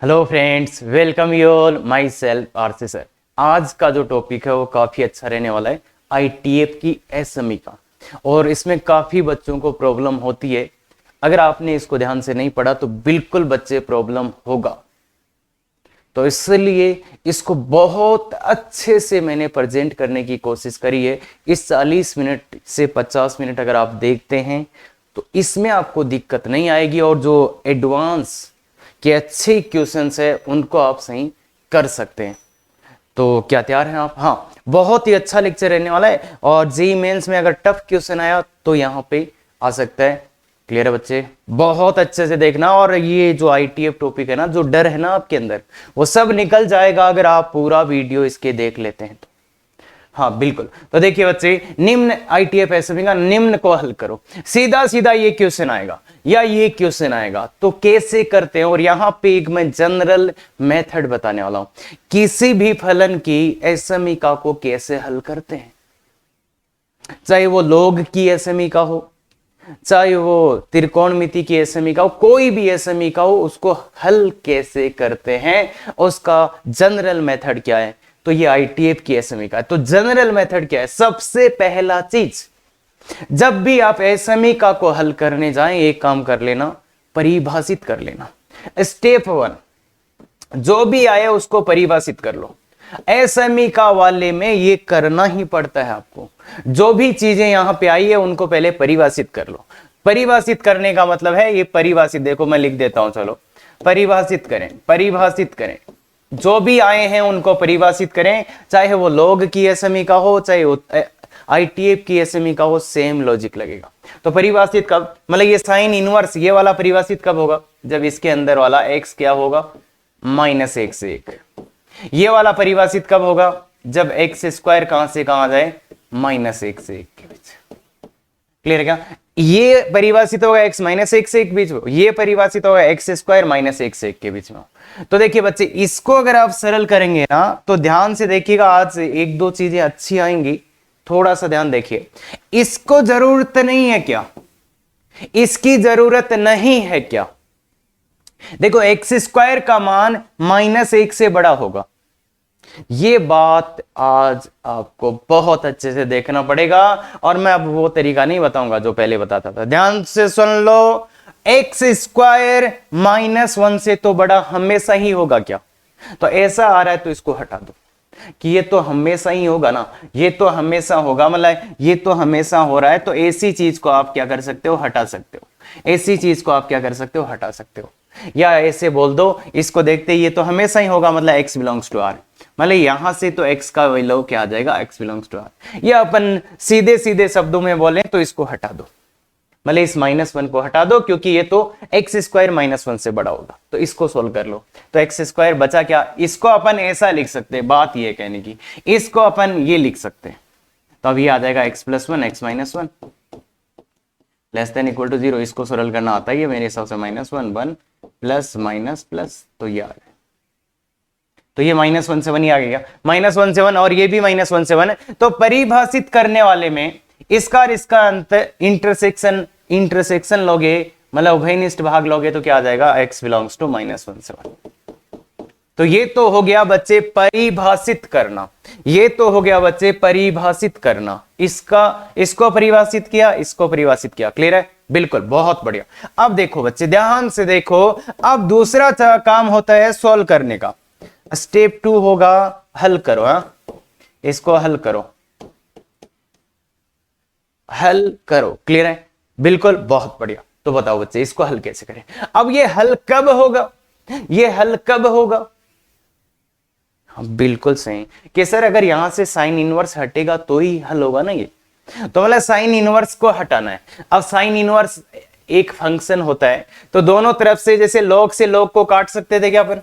Hello friends, welcome you all. My self RC sir. आज का जो टॉपिक है वो काफ़ी अच्छा रहने वाला है, आईटीएफ की एसएमई का। और इसमें काफ़ी बच्चों को प्रॉब्लम होती है। अगर आपने इसको ध्यान से नहीं पढ़ा तो बिल्कुल बच्चे प्रॉब्लम होगा। तो इसलिए इसको बहुत अच्छे से मैंने प्रेजेंट करने की कोशिश करी है। इस 40 मिनट से 50 मिनट अगर आप देखते हैं तो इसमें आपको दिक्कत नहीं आएगी, और जो एडवांस के अच्छे क्वेश्चंस है उनको आप सही कर सकते हैं। तो क्या तैयार हैं आप? हाँ, बहुत ही अच्छा लेक्चर रहने वाला है। और जेईई मेंस में अगर टफ क्वेश्चन आया तो यहाँ पे आ सकता है। क्लियर है बच्चे? बहुत अच्छे से देखना। और ये जो आईटीएफ टॉपिक है ना, जो डर है ना आपके अंदर, वो सब निकल जाएगा अगर आप पूरा वीडियो इसके देख लेते हैं तो। हाँ बिल्कुल। तो देखिए बच्चे, निम्न आईटीएफ एसएमई का निम्न को हल करो। सीधा सीधा ये क्वेश्चन आएगा या ये क्वेश्चन आएगा तो कैसे करते हैं। और यहां पे एक मैं जनरल मेथड बताने वाला हूं, किसी भी फलन की एसएमई का को कैसे हल करते हैं। चाहे वो लॉग की एसएमई का हो, चाहे वो त्रिकोणमिति की एसएमई का हो, कोई भी एसएमई का हो, उसको हल कैसे करते हैं, उसका जनरल मेथड क्या है। तो ये आईटीएफ की एसएमई का है। तो जनरल मेथड क्या है? सबसे पहला चीज, जब भी आप एसएमई का को हल करने जाएं, एक काम कर लेना, परिभाषित कर लेना। स्टेप 1, जो भी आए उसको परिभाषित कर लो। एसएमई का वाले में ये करना ही पड़ता है आपको। जो भी चीजें यहां पे आई है उनको पहले परिभाषित कर लो। परिभाषित करने का मतलब है ये परिभाषित, देखो मैं लिख देता हूं, चलो परिभाषित करें, परिभाषित करें। जो भी आए हैं उनको परिभाषित करें, चाहे वो लॉग की एसएमई का हो, चाहे वो आईटीएफ की एसएमई का हो, सेम लॉजिक लगेगा। तो परिभाषित कब, मतलब ये साइन इनवर्स ये वाला परिभाषित कब होगा? जब इसके अंदर वाला x क्या होगा? -1 से 1। ये वाला परिभाषित कब होगा? जब x स्क्वायर कहां से कहां जाए? -1 से 1 के बीच। क्लियर है क्या? ये परिभाषित होगा x -1 से 1 बीच में, ये परिभाषित होगा x स्क्वायर -1 से 1 के बीच में। तो देखिए बच्चे, इसको अगर आप सरल करेंगे ना तो ध्यान से देखिएगा, आज एक दो चीजें अच्छी आएंगी, थोड़ा सा ध्यान देखिए। इसको जरूरत नहीं है क्या? इसकी जरूरत नहीं है क्या? देखो एक्स स्क्वायर का मान -1 से बड़ा होगा। ये बात आज आपको बहुत अच्छे से देखना पड़ेगा। और मैं अब वो तरीका नहीं बताऊंगा जो पहले बताता था। ध्यान से सुन लो, एक्स स्क्वायर -1 से तो बड़ा हमेशा ही होगा क्या? तो ऐसा आ रहा है तो इसको हटा दो कि ये तो हमेशा ही होगा ना, ये तो हमेशा होगा, मतलब ये तो हमेशा हो रहा है। तो ऐसी चीज को आप क्या कर सकते हो? हटा सकते हो। ऐसी चीज को आप क्या कर सकते हो? हटा सकते हो। या ऐसे बोल दो, इसको देखते ये तो हमेशा ही होगा, मतलब x बिलोंग्स टू r, मतलब यहां से तो x का वैल्यू क्या आ जाएगा? x belongs to r। या अपन सीधे सीधे शब्दों में बोले तो इसको हटा दो, मतलब इस -1 को हटा दो, क्योंकि ये तो एक्स स्क्वायर -1 से बड़ा होगा। तो इसको सोल्व कर लो, तो एक्स स्क्वायर बचा क्या? इसको अपन ऐसा लिख सकते हैं, बात ये कहने की, इसको अपन ये लिख सकते हैं। तो अब ये आ जाएगा x + 1 x - 1 < = 0। इसको सरल करना आता है मेरे हिसाब से, -1 1 प्लस माइनस प्लस, तो ये आ गया। तो ये -1 से 1 ही आ गया, -1 से 1, और ये भी -1 से 1 है। तो परिभाषित करने वाले में इसका और इसका अंतर इंटरसेक्शन लोगे, मतलब उभयनिष्ठ भाग लोगे, तो क्या आ जाएगा? x बिलोंग्स टू -1 से 1। तो ये तो हो गया बच्चे परिभाषित करना, ये तो हो गया बच्चे परिभाषित करना। इसको परिभाषित किया, इसको परिभाषित किया। क्लियर है? बिल्कुल, बहुत बढ़िया। अब देखो बच्चे, ध्यान से देखो, अब दूसरा काम होता है सॉल्व करने का। स्टेप 2 होगा हल करो। हाँ, इसको हल करो, हल करो। क्लियर है? बिल्कुल, बहुत बढ़िया। तो बताओ बच्चे, इसको हल कैसे करें? अब ये हल कब होगा? ये हल कब होगा? हाँ, बिल्कुल सही कि सर अगर यहां से साइन इनवर्स हटेगा तो ही हल होगा ना ये। तो मतलब साइन इनवर्स को हटाना है। अब साइन इनवर्स एक फंक्शन होता है, तो दोनों तरफ से, जैसे लॉग से लॉग को काट सकते थे क्या अपन?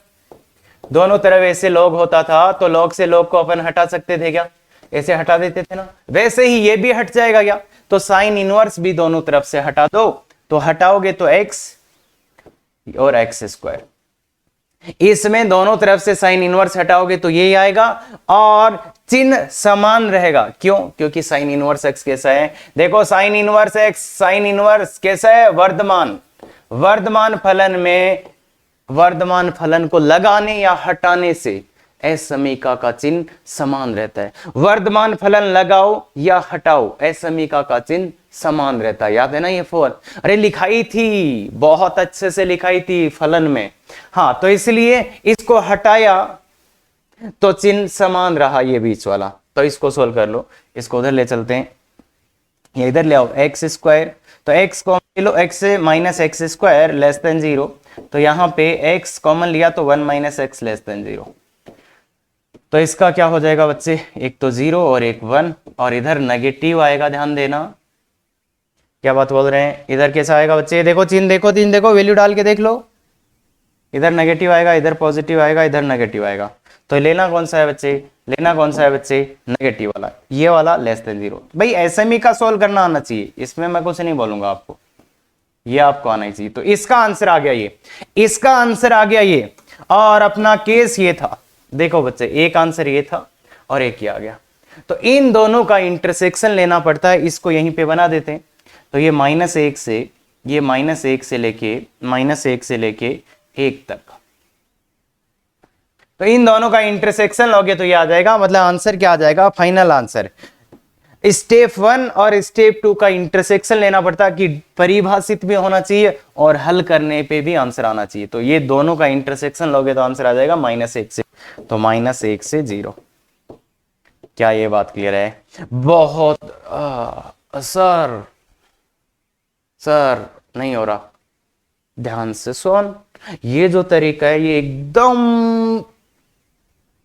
दोनों तरफ ऐसे लॉग होता था तो लॉग से लॉग को अपन हटा सकते थे क्या? ऐसे हटा देते थे ना। वैसे ही ये भी हट जाएगा क्या? तो साइन इनवर्स भी दोनों तरफ से हटा दो। तो हटाओगे तो x और x स्क्वायर, इसमें दोनों तरफ से साइन इनवर्स हटाओगे तो यही आएगा, और चिन्ह समान रहेगा। क्यों? क्योंकि साइन इनवर्स x कैसा है? देखो sign inverse x, sine inverse कैसा है? वर्धमान। वर्धमान फलन में वर्धमान फलन को लगाने या हटाने से असमीका का चिन्ह समान रहता है। वर्धमान फलन लगाओ या हटाओ, असमीका का चिन्ह समान रहता है। याद है ना ये फॉर, अरे लिखाई थी, बहुत अच्छे से लिखाई थी फलन में। हाँ, तो इसलिए इसको हटाया तो चिन्ह समान रहा ये बीच वाला। तो इसको सोल्व कर लो, इसको उधर ले चलते हैं, ये इधर ले आओ, एक्स स्क्वायर, तो एक्स कॉमन ले लो, x minus x square less than 0, तो यहाँ पे एक्स कॉमन लिया तो 1 माइनस एक्स लेस देन 0। तो इसका क्या हो जाएगा बच्चे, एक तो 0 और एक 1, और इधर नेगेटिव आएगा, ध्यान देना। क्या बात बोल रहे हैं, इधर कैसा आएगा बच्चे, देखो चिन्ह देखो, चिन्ह देखो, वैल्यू डाल के देख लो, इधर नेगेटिव आएगा, इधर पॉजिटिव आएगा, इधर नेगेटिव आएगा। तो लेना कौन सा है बच्चे, लेना कौन सा है बच्चे, नेगेटिव वाला, ये वाला लेस देन 0। भाई एसएमई का सोल्व करना आना चाहिए, इसमें मैं कुछ नहीं बोलूंगा आपको, ये आपको आना ही चाहिए। तो इसका आंसर आ गया ये, इसका आंसर आ गया ये, और अपना केस ये था। देखो बच्चे, एक आंसर ये था और एक ये आ गया, तो इन दोनों का इंटरसेक्शन लेना पड़ता है। इसको यहीं पे बना देते हैं, तो ये -1 से, ये -1 से लेके -1 से लेके 1 तक, तो इन दोनों का इंटरसेक्शन लोगे तो ये आ जाएगा, मतलब आंसर क्या आ जाएगा, फाइनल आंसर। स्टेप 1 और स्टेप 2 का इंटरसेक्शन लेना पड़ता है कि परिभाषित भी होना चाहिए और हल करने पे भी आंसर आना चाहिए। तो ये दोनों का इंटरसेक्शन लोगे तो आंसर आ जाएगा -1 से, तो -1 से 0। क्या ये बात क्लियर है? बहुत सर नहीं हो रहा, ध्यान से सुन। ये जो तरीका है ये एकदम,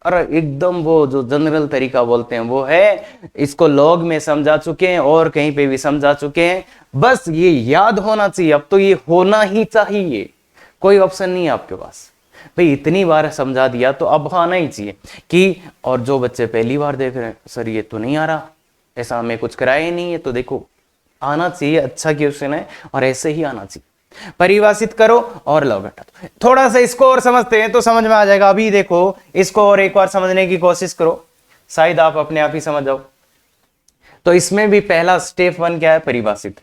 अरे एकदम वो जो जनरल तरीका बोलते हैं वो है, इसको लॉग में समझा चुके हैं और कहीं पे भी समझा चुके हैं, बस ये याद होना चाहिए। अब तो ये होना ही चाहिए, कोई ऑप्शन नहीं है आपके पास। भाई इतनी बार समझा दिया तो अब आना ही चाहिए कि, और जो बच्चे पहली बार देख रहे हैं, सर ये तो नहीं आ रहा, ऐसा हमें कुछ कराया ही नहीं है, तो देखो आना चाहिए, अच्छा क्वेश्चन है और ऐसे ही आना चाहिए। परिभाषित करो और लॉग हटा दो। थोड़ा सा इसको और समझते हैं तो समझ में आ जाएगा। अभी देखो इसको और एक बार समझने की कोशिश करो, शायद आप अपने आप ही समझ जाओ। तो इसमें भी पहला स्टेप 1 क्या है, परिभाषित।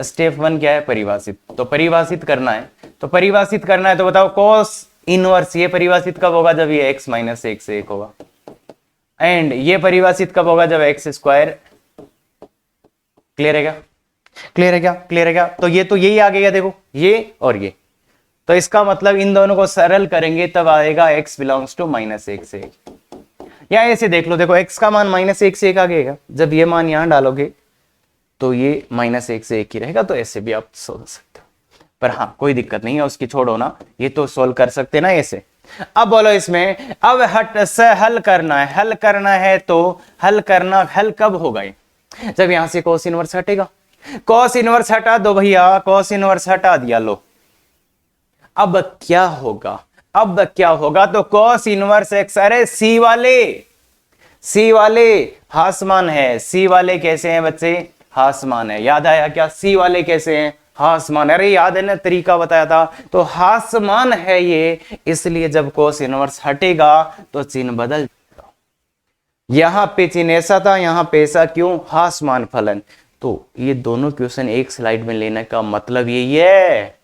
स्टेप 1 क्या है, परिभाषित। तो परिभाषित करना है, तो परिभाषित करना है तो बताओ कॉस इनवर्स, ये परिभाषित कब होगा, जब ये x - 1 से 1 होगा। एंड ये परिभाषित कब होगा, जब x स्क्वायर, क्लियर है क्या, क्लियर है क्या, क्लियर है क्या। तो ये तो यही आ गया, देखो ये और ये, तो इसका मतलब इन दोनों को सरल करेंगे तब आएगा x बिलोंग्स टू -1 से 1। या ऐसे देख लो, देखो x का मान -1 से 1 आ गएगा, जब ये मान यहां डालोगे तो ये -1 से 1 ही रहेगा। तो ऐसे भी आप सोच सकते हो, पर हाँ कोई दिक्कत नहीं है, उसकी छोड़ो ना, ये तो सोल्व कर सकते ना ऐसे। अब बोलो इसमें, अब हट से हल करना है, हल करना है तो हल करना, हल कब होगा, जब यहां से cos इनवर्स हटेगा। cos इनवर्स हटा दो भैया, cos इनवर्स हटा दिया, लो अब क्या होगा, अब क्या होगा, तो cos इनवर्स x, अरे सी वाले हासमान है, सी वाले कैसे हैं बच्चे, हासमान है। याद आया क्या, सी वाले कैसे हैं, हासमान। अरे याद है ना, तरीका बताया था, तो हासमान है ये, इसलिए जब cos इनवर्स हटेगा तो चिन्ह बदल जाएगा। यहां पे चिन्ह ऐसा था, यहां पे ऐसा, क्यों, हासमान फलन। तो ये दोनों क्वेश्चन एक स्लाइड में लेने का मतलब यही है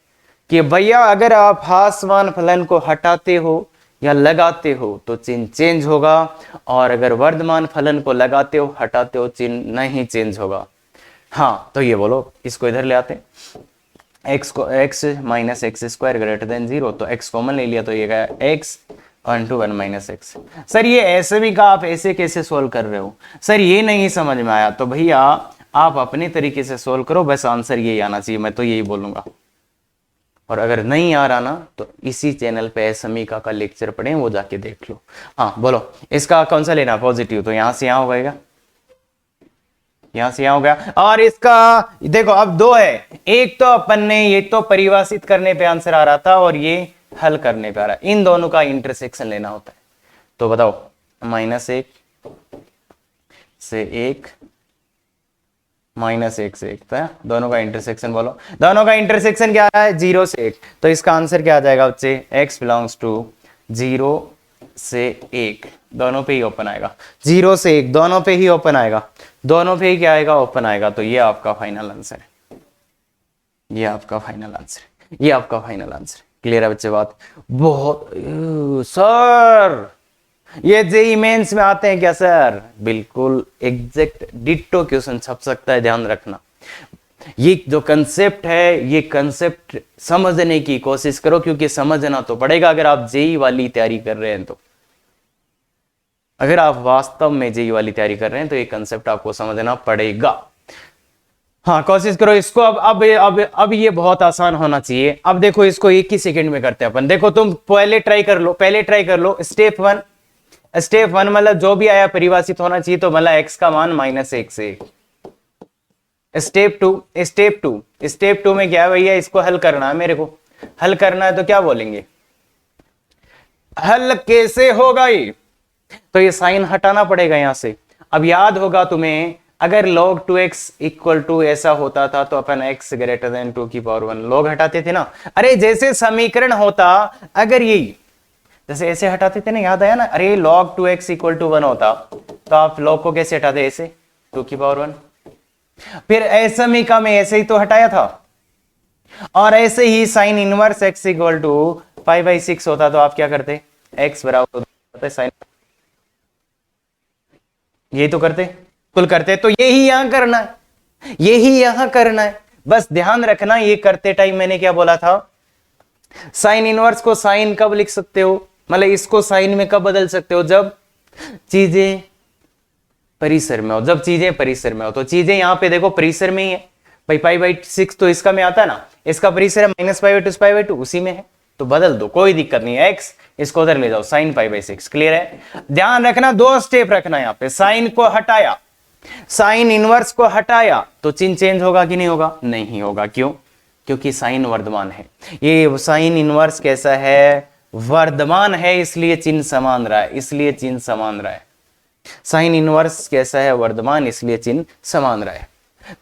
कि भैया अगर आप हासमान फलन को हटाते हो या लगाते हो तो चिन्ह चेंज होगा, और अगर वर्धमान फलन को लगाते हो हटाते हो चिन्ह नहीं चेंज होगा। हाँ, तो ये बोलो, इसको इधर ले आते हैं, x को x - x square greater than 0, तो x कॉमन ले लिया तो ये गया x 1 to 1 - x। सर ये ऐसे भी का आप ऐसे कैसे सोल्व कर रहे हो, सर ये नहीं समझ में आया, तो भैया आप अपने तरीके से सोल्व करो, बस आंसर यही आना चाहिए, मैं तो यही बोलूंगा। और अगर नहीं आ रहा ना तो इसी चैनल पे समीका का लेक्चर पढ़ें, वो जाके देख लो। हाँ बोलो, इसका कौन सा लेना, पॉजिटिव, तो यहां से यहां हो गएगा, यहां से यहां हो गया। और इसका देखो अब 2 है, एक तो अपन ने ये तो परिभाषित करने पे आंसर आ रहा था और ये हल करने पे आ रहा है, इन दोनों का इंटरसेक्शन लेना होता है। तो बताओ -1 से 1 -1 से 1, तो दोनों का इंटरसेक्शन बोलो, दोनों का इंटरसेक्शन क्या है, 0 से 1। तो इसका आंसर क्या आ जाएगा बच्चे, x बिलोंग्स टू 0 से 1, दोनों पे ही ओपन आएगा, 0 से 1 दोनों पे ही ओपन आएगा, दोनों पे ही क्या आएगा, ओपन आएगा। तो ये आपका फाइनल आंसर है, ये आपका फाइनल आंसर है, ये आपका फाइनल आंसर है। क्लियर है बच्चे बात? बहुत सर ये जेई मेंस में आते हैं क्या सर? बिल्कुल एग्जैक्ट डिट्टो क्वेश्चन छप सकता है, ध्यान रखना। ये जो कंसेप्ट है, ये कंसेप्ट समझने की कोशिश करो, क्योंकि समझना तो पड़ेगा अगर आप जेई वाली तैयारी कर रहे हैं तो। अगर आप वास्तव में जेई वाली तैयारी कर रहे हैं तो ये कंसेप्ट आपको समझना पड़ेगा। हाँ कोशिश करो इसको। अब ये बहुत आसान होना चाहिए। अब देखो इसको एक ही सेकंड में करते हैं अपन। देखो तुम पहले ट्राई कर लो स्टेप वन मतलब जो भी आया परिभाषित होना चाहिए, तो मतलब x का मान -1 से। स्टेप टू में क्या है भैया, इसको हल करना है, मेरे को हल करना है, तो क्या बोलेंगे, हल कैसे होगा ये, तो ये साइन हटाना पड़ेगा यहां से। अब याद होगा तुम्हें, अगर log 2x इक्वल टू ऐसा होता था तो अपन x ग्रेटर देन 2⁴ log हटाते थे ना। अरे जैसे समीकरण होता, अगर यही जैसे ऐसे हटाते थे ना, याद आया ना, अरे log 2x इक्वल टू 1 होता तो आप log को कैसे हटाते, ऐसे 2⁴ फिर असमीका में ऐसे ही तो हटाया था। और ऐसे ही sine inverse x equal to π/6 होता तो आप क्या करते, x बराबर साइन, यही तो करते, कुल करते। तो यही यहां करना है, यही यहां करना है। बस ध्यान रखना, ये करते टाइम मैंने क्या बोला था, साइन इनवर्स को साइन कब लिख सकते हो, मतलब इसको साइन में कब बदल सकते हो, जब चीजें परिसर में हो। जब चीजें परिसर में हो, तो चीजें यहां पे देखो परिसर में ही है भाई। π/6 तो इसका में आता है ना, इसका परिसर है -π/2 उसी में है, तो बदल दो, कोई दिक्कत नहीं है। x इसको उधर ले जाओ, साइन π/6। क्लियर है? ध्यान रखना, 2 स्टेप रखना यहां पे। साइन को हटाया, साइन इनवर्स को हटाया, तो चिन्ह चेंज होगा कि नहीं होगा? नहीं होगा। क्यों? क्योंकि साइन वर्धमान है। ये साइन इनवर्स कैसा है, वर्धमान है, इसलिए चिन्ह समान रहा है, इसलिए चिन्ह समान रहा है। साइन इनवर्स कैसा है, वर्धमान, इसलिए चिन्ह समान रहा है।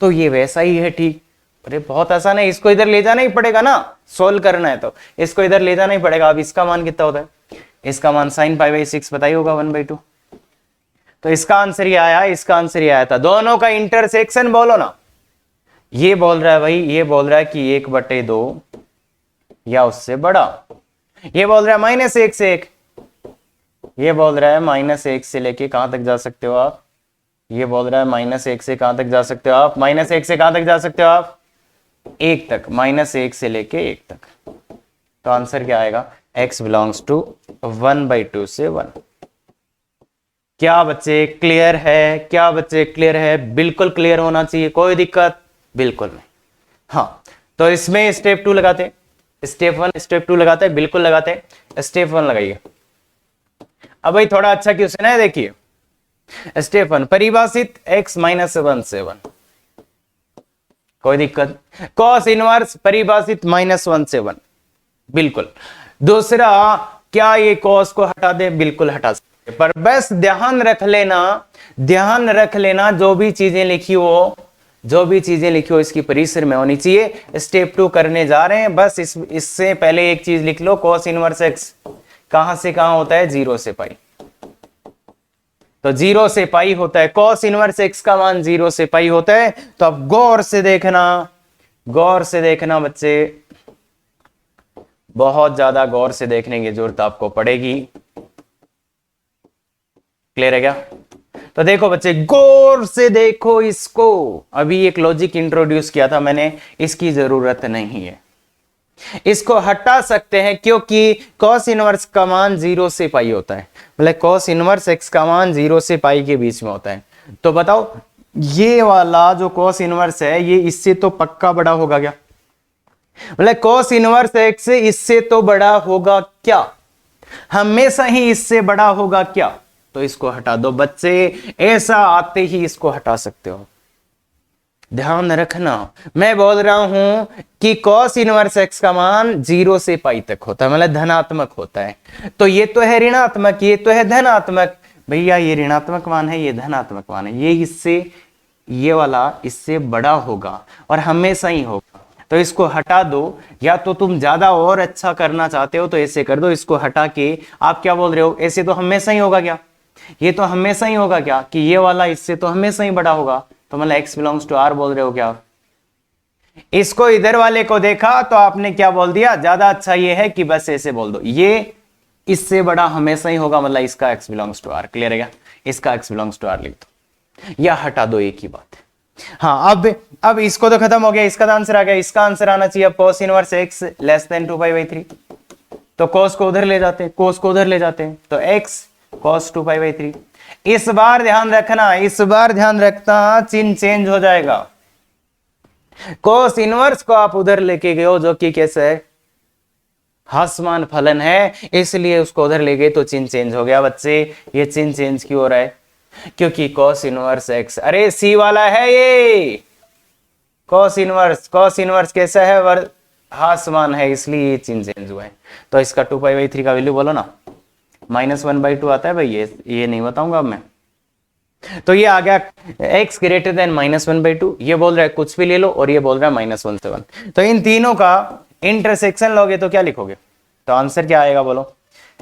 तो ये वैसा ही है, ठीक। अरे बहुत आसान है, इसको इधर ले जाना ही पड़ेगा ना, सोल्व करना है तो इसको इधर ले जाना ही पड़ेगा। अब इसका मान कितना होता है, इसका मान साइन π/6 पता ही होगा, 1/2। तो इसका आंसर ये आया, इसका आंसर ये आया था। दोनों का इंटरसेक्शन बोलो ना। ये बोल रहा है भाई, ये बोल रहा है कि 1/2 या उससे बड़ा, ये बोल रहा है -1 से 1, ये बोल रहा है -1 से लेके कहां तक जा सकते हो आप, ये बोल रहा है -1 से कहां तक जा सकते हो आप, -1 से कहां तक जा सकते हो आप, 1 तक, -1 से लेके 1 तक। तो आंसर क्या आएगा, x बिलोंग्स टू 1/2 से 1। क्या बच्चे क्लियर है? क्या बच्चे क्लियर है? बिल्कुल क्लियर होना चाहिए, कोई दिक्कत बिल्कुल नहीं। हाँ तो इसमें स्टेप 2 लगाते, स्टेप 1 स्टेप 2 लगाते हैं, बिल्कुल लगाते हैं। स्टेप 1 लगाइए। अब भाई थोड़ा अच्छा क्वेश्चन है, देखिए स्टेप 1, परिभाषित x -1 से 1, कोई दिक्कत। कॉस इनवर्स परिभाषित -1 से 1, बिल्कुल। दूसरा, क्या ये कॉस को हटा दे, बिल्कुल हटा सकते, पर बस ध्यान रख लेना, ध्यान रख लेना, जो भी चीजें लिखी हो, जो भी चीजें लिखी हो इसकी परिसर में होनी चाहिए। स्टेप 2 करने जा रहे हैं, बस इससे पहले एक चीज लिख लो, कॉस इनवर्स x कहां से कहां होता है, 0 से पाई। तो 0 से पाई होता है, कॉस इनवर्स x का मान 0 से पाई होता है। तो अब गौर से देखना, गौर से देखना बच्चे, बहुत ज्यादा गौर से देखने की जरूरत आपको पड़ेगी। क्लियर है क्या? तो देखो बच्चे, गौर से देखो इसको। अभी एक लॉजिक इंट्रोड्यूस किया था मैंने, इसकी जरूरत नहीं है, इसको हटा सकते हैं, क्योंकि cos इनवर्स का मान 0 से पाई होता है, मतलब cos इनवर्स x का मान 0 से पाई के बीच में होता है। तो बताओ ये वाला जो cos इनवर्स है, ये इससे तो पक्का बड़ा होगा क्या, मतलब cos इनवर्स x इससे तो बड़ा होगा क्या, हमेशा ही इससे बड़ा होगा क्या। तो इसको हटा दो बच्चे, ऐसा आते ही इसको हटा सकते हो। ध्यान रखना, मैं बोल रहा हूं कि cos इनवर्स x का मान 0 से पाई तक होता है, मतलब धनात्मक होता है। तो ये तो है ऋणात्मक, ये तो है धनात्मक, भैया ये ऋणात्मक मान है, ये धनात्मक मान है, ये इससे, ये वाला इससे बड़ा होगा और हमेशा ही होगा। तो इसको हटा दो, या तो तुम ज्यादा और अच्छा करना चाहते हो तो ऐसे कर दो, इसको हटा के आप क्या बोल रहे हो, ऐसे तो हमेशा ही होगा क्या, ये तो हमेशा ही होगा क्या, कि ये वाला इससे तो हमेशा ही बड़ा होगा। तो मतलब x बिलोंग्स टू r बोल रहे हो क्या आप, इसको इधर वाले को देखा तो आपने क्या बोल दिया, ज्यादा अच्छा ये है कि बस ऐसे बोल दो, ये इससे बड़ा हमेशा ही होगा, मतलब इसका x belongs to r। Clear है क्या? इसका x बिलोंग्स टू r लिख दो या हटा दो, एक ही बात है। हाँ, अब इसको तो खत्म हो गया, इसका तो आंसर आ गया। इसका आंसर आना चाहिए अब cos inverse x less than 2π/3। तो cos को उधर ले जाते हैं, cos को उधर ले जाते हैं, तो x cos 2π/3। इस बार ध्यान रखना, इस बार ध्यान रखना, चिन्ह चेंज हो जाएगा। cos इनवर्स को आप उधर लेके गए हो, जो कि कैसे है, हासमान फलन है, इसलिए उसको उधर ले गए तो चिन्ह चेंज हो गया। बच्चे ये चिन्ह चेंज क्यों हो रहा है? क्योंकि cos इनवर्स x, अरे सी वाला है ये, cos इनवर्स कैसा है, हासमान है, इसलिए ये चिन्ह चेंज हुआ है। तो इसका 2π/3 का वैल्यू बोलो ना, -1/2 आता है भाई, ये नहीं बताऊंगा अब मैं। तो ये आ गया x ग्रेटर देन -1/2, ये बोल रहा है कुछ भी ले लो, और ये बोल रहा है -1 से 1। तो इन तीनों का इंटरसेक्शन लोगे तो क्या लिखोगे? तो आंसर क्या आएगा बोलो?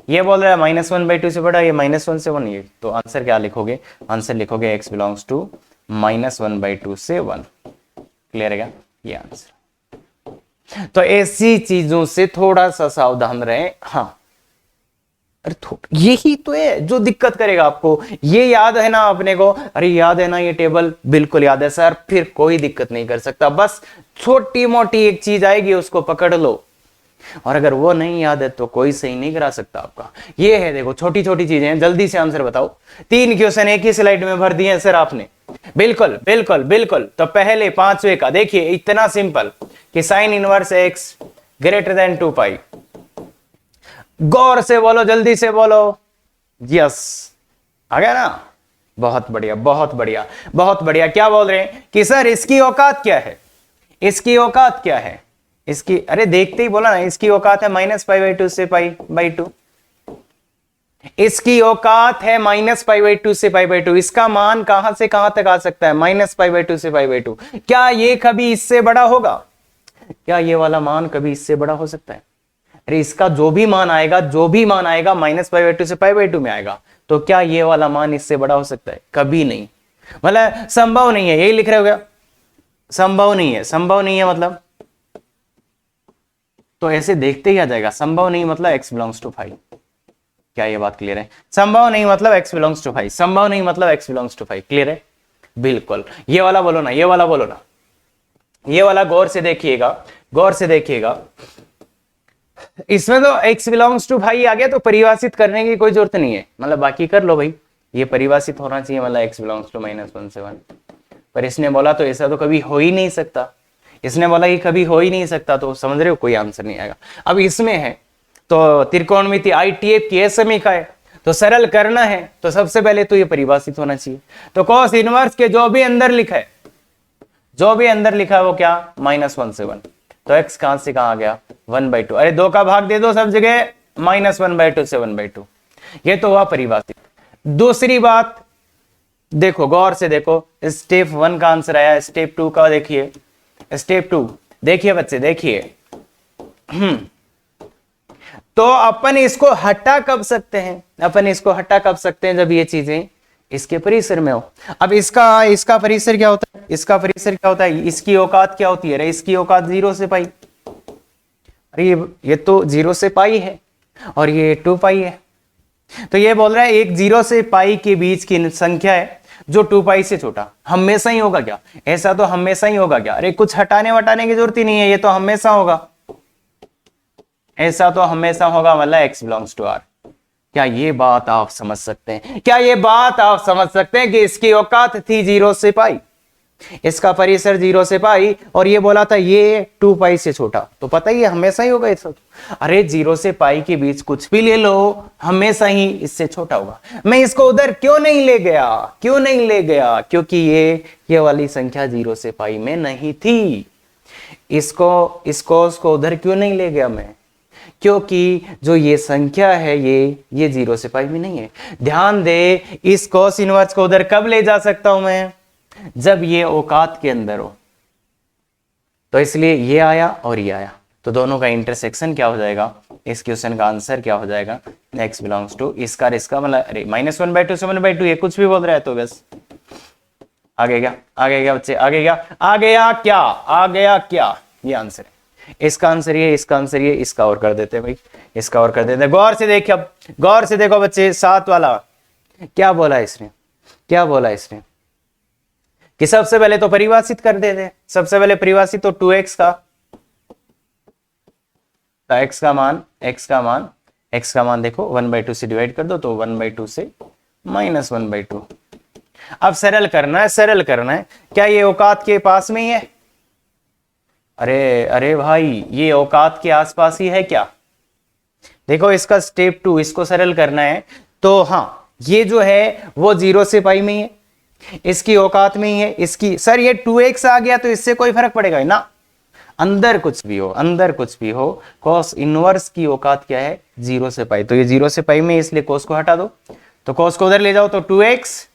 ये बोल रहा है -1/2 से बड़ा, ये -1 से 1, ये तो आंसर क्या लिखोगे? आंसर लिखोगे x बिलोंग्स टू -1/2 से 1। क्लियर है क्या? ये आंसर। तो ऐसी चीजों से थोड़ा सा सावधान रहे। हाँ, अरे यही तो है जो दिक्कत करेगा आपको। ये याद है ना अपने को, अरे याद है ना ये टेबल, बिल्कुल याद है सर, फिर कोई दिक्कत नहीं कर सकता। बस छोटी मोटी एक चीज आएगी उसको पकड़ लो, और अगर वो नहीं याद है तो कोई सही नहीं करा सकता आपका। ये है, देखो छोटी छोटी चीजें हैं। जल्दी से आंसर बताओ। 3 क्वेश्चन एक ही स्लाइड में भर दिए हैं सर आपने। बिल्कुल बिल्कुल बिल्कुल। तो पहले 5वें का देखिए, इतना सिंपल कि sine inverse x greater than 2π। गौर से बोलो, जल्दी से बोलो। यस, आ गया ना? बहुत बढ़िया बहुत बढ़िया बहुत बढ़िया। क्या बोल रहे हैं कि सर इसकी औकात क्या है? इसकी औकात क्या है? इसकी, अरे देखते ही बोला ना, इसकी औकात है -π/2 से π/2। इसकी औकात है -π/2 से π/2। इसका मान कहां से कहां तक आ सकता है? -π/2 से π/2। क्या ये कभी इससे बड़ा होगा? क्या ये वाला मान कभी इससे बड़ा हो सकता है? अरे इसका जो भी मान आएगा, जो भी मान आएगा -π/2 से π/2 में आएगा। तो क्या ये वाला मान इससे बड़ा हो सकता है? कभी नहीं, मतलब संभव नहीं है। यही लिख रहे हो क्या? संभव नहीं है, संभव नहीं है मतलब, तो ऐसे देखते ही आ जाएगा। संभव नहीं मतलब x बिलोंग्स टू 5। क्या ये बात क्लियर है? संभव नहीं मतलब x बिलोंग्स टू 5, संभव नहीं मतलब x बिलोंग्स टू 5। क्लियर है? बिल्कुल। ये वाला बोलो ना, ये वाला बोलो ना, ये वाला गौर से देखिएगा, गौर से देखिएगा। इसमें तो x बिलोंग्स टू 5 आ गया, तो परिभाषित करने की कोई जरूरत नहीं है, मतलब बाकी कर लो भाई। ये परिभाषित होना चाहिए, मतलब x बिलोंग्स टू -1 से 1। पर इसने बोला तो ऐसा तो कभी हो ही नहीं सकता। इसने बोला कि कभी हो ही नहीं सकता, तो समझ रहे हो, कोई आंसर नहीं आएगा। अब इसमें है तो त्रिकोणमिति ITF की समीका है, तो सरल करना है तो सबसे पहले तो ये परिभाषित होना चाहिए। तो cos इनवर्स के जो भी अंदर लिखा है, जो भी अंदर लिखा है वो क्या? -1 से 1। तो x कहां से कहां आ गया? 1/2। अरे 2 का भाग दे दो सब जगह, -1/2 से 1/2। ये तो हुआ परिभाषित। दूसरी बात देखो, गौर से देखो, स्टेप 1 का आंसर आया, स्टेप 2 का देखिए। स्टेप 2 देखिए बच्चे, देखिए। तो अपन इसको हटा कब सकते हैं? अपन इसको हटा कब सकते हैं? जब ये चीजें इसके परिसर में हो। अब इसका परिसर क्या होता है? इसका परिसर क्या होता है? इसकी औकात क्या होती है? अरे इसकी औकात 0 से π। अरे ये तो 0 से π है, और ये 2π है। तो ये बोल रहा है एक 0 से π के बीच की संख्या है जो 2π से छोटा। हमेशा ही होगा क्या? ऐसा तो हमेशा ही होगा क्या? अरे कुछ हटाने वटाने की जरूरत ही नहीं है, ये तो हमेशा होगा। ऐसा तो हमेशा होगा, मतलब x बिलोंग्स टू r। क्या ये बात आप समझ सकते हैं? क्या ये बात आप समझ सकते हैं कि इसकी औकात थी 0 से π, इसका परिसर 0 से π, और ये बोला था ये 2π से छोटा, तो पता ही है हमेशा ही होगा ऐसा। अरे 0 से π के बीच कुछ भी ले लो, हमेशा ही इससे छोटा होगा। मैं इसको उधर क्यों नहीं ले गया? क्यों नहीं ले गया? क्योंकि ये वाली संख्या 0 से π में नहीं थी। इसको उधर क्यों नहीं ले गया मैं? क्योंकि जो ये संख्या है ये 0 से π में नहीं है। ध्यान दे, इस cos इनवर्स को उधर कब ले जा सकता हूं मैं? जब ये औकात के अंदर हो। तो इसलिए ये आया और ये आया, तो दोनों का इंटरसेक्शन क्या हो जाएगा? इस क्वेश्चन का आंसर क्या हो जाएगा? x बिलोंग्स टू इसका मतलब, अरे -1/2 से 1/2, ये कुछ भी बोल रहा है तो बस आगे क्या, आगे क्या बच्चे, आगे क्या, आ गया क्या, आ गया क्या, ये आंसर है। इसका आंसर ये, इसका आंसर ये, इसका और कर देते हैं भाई, इसका और कर देते हैं। गौर से देखिए, अब गौर से देखो बच्चे, 7 वाला क्या बोला इसने, क्या बोला इसने कि सबसे पहले तो परिभाषित कर देते हैं। सबसे पहले परिभाषित तो 2x का, तो x का मान, x का मान, x का मान देखो 1/2 से डिवाइड कर दो, तो 1/2 से -1/2। अब सरल करना है, सरल करना है। क्या ये औकात के पास में ही है? अरे अरे भाई, ये औकात के आसपास ही है क्या? देखो इसका स्टेप 2, इसको सरल करना है तो हाँ, ये जो है वो 0 से पाई में ही है, इसकी औकात में ही है। इसकी सर ये 2x आ गया तो इससे कोई फर्क पड़ेगा ना, अंदर कुछ भी हो, अंदर कुछ भी हो, cos इनवर्स की औकात क्या है? 0 से पाई। तो ये 0 से पाई में, इसलिए cos को हटा दो, तो cos को उधर ले जाओ, तो 2x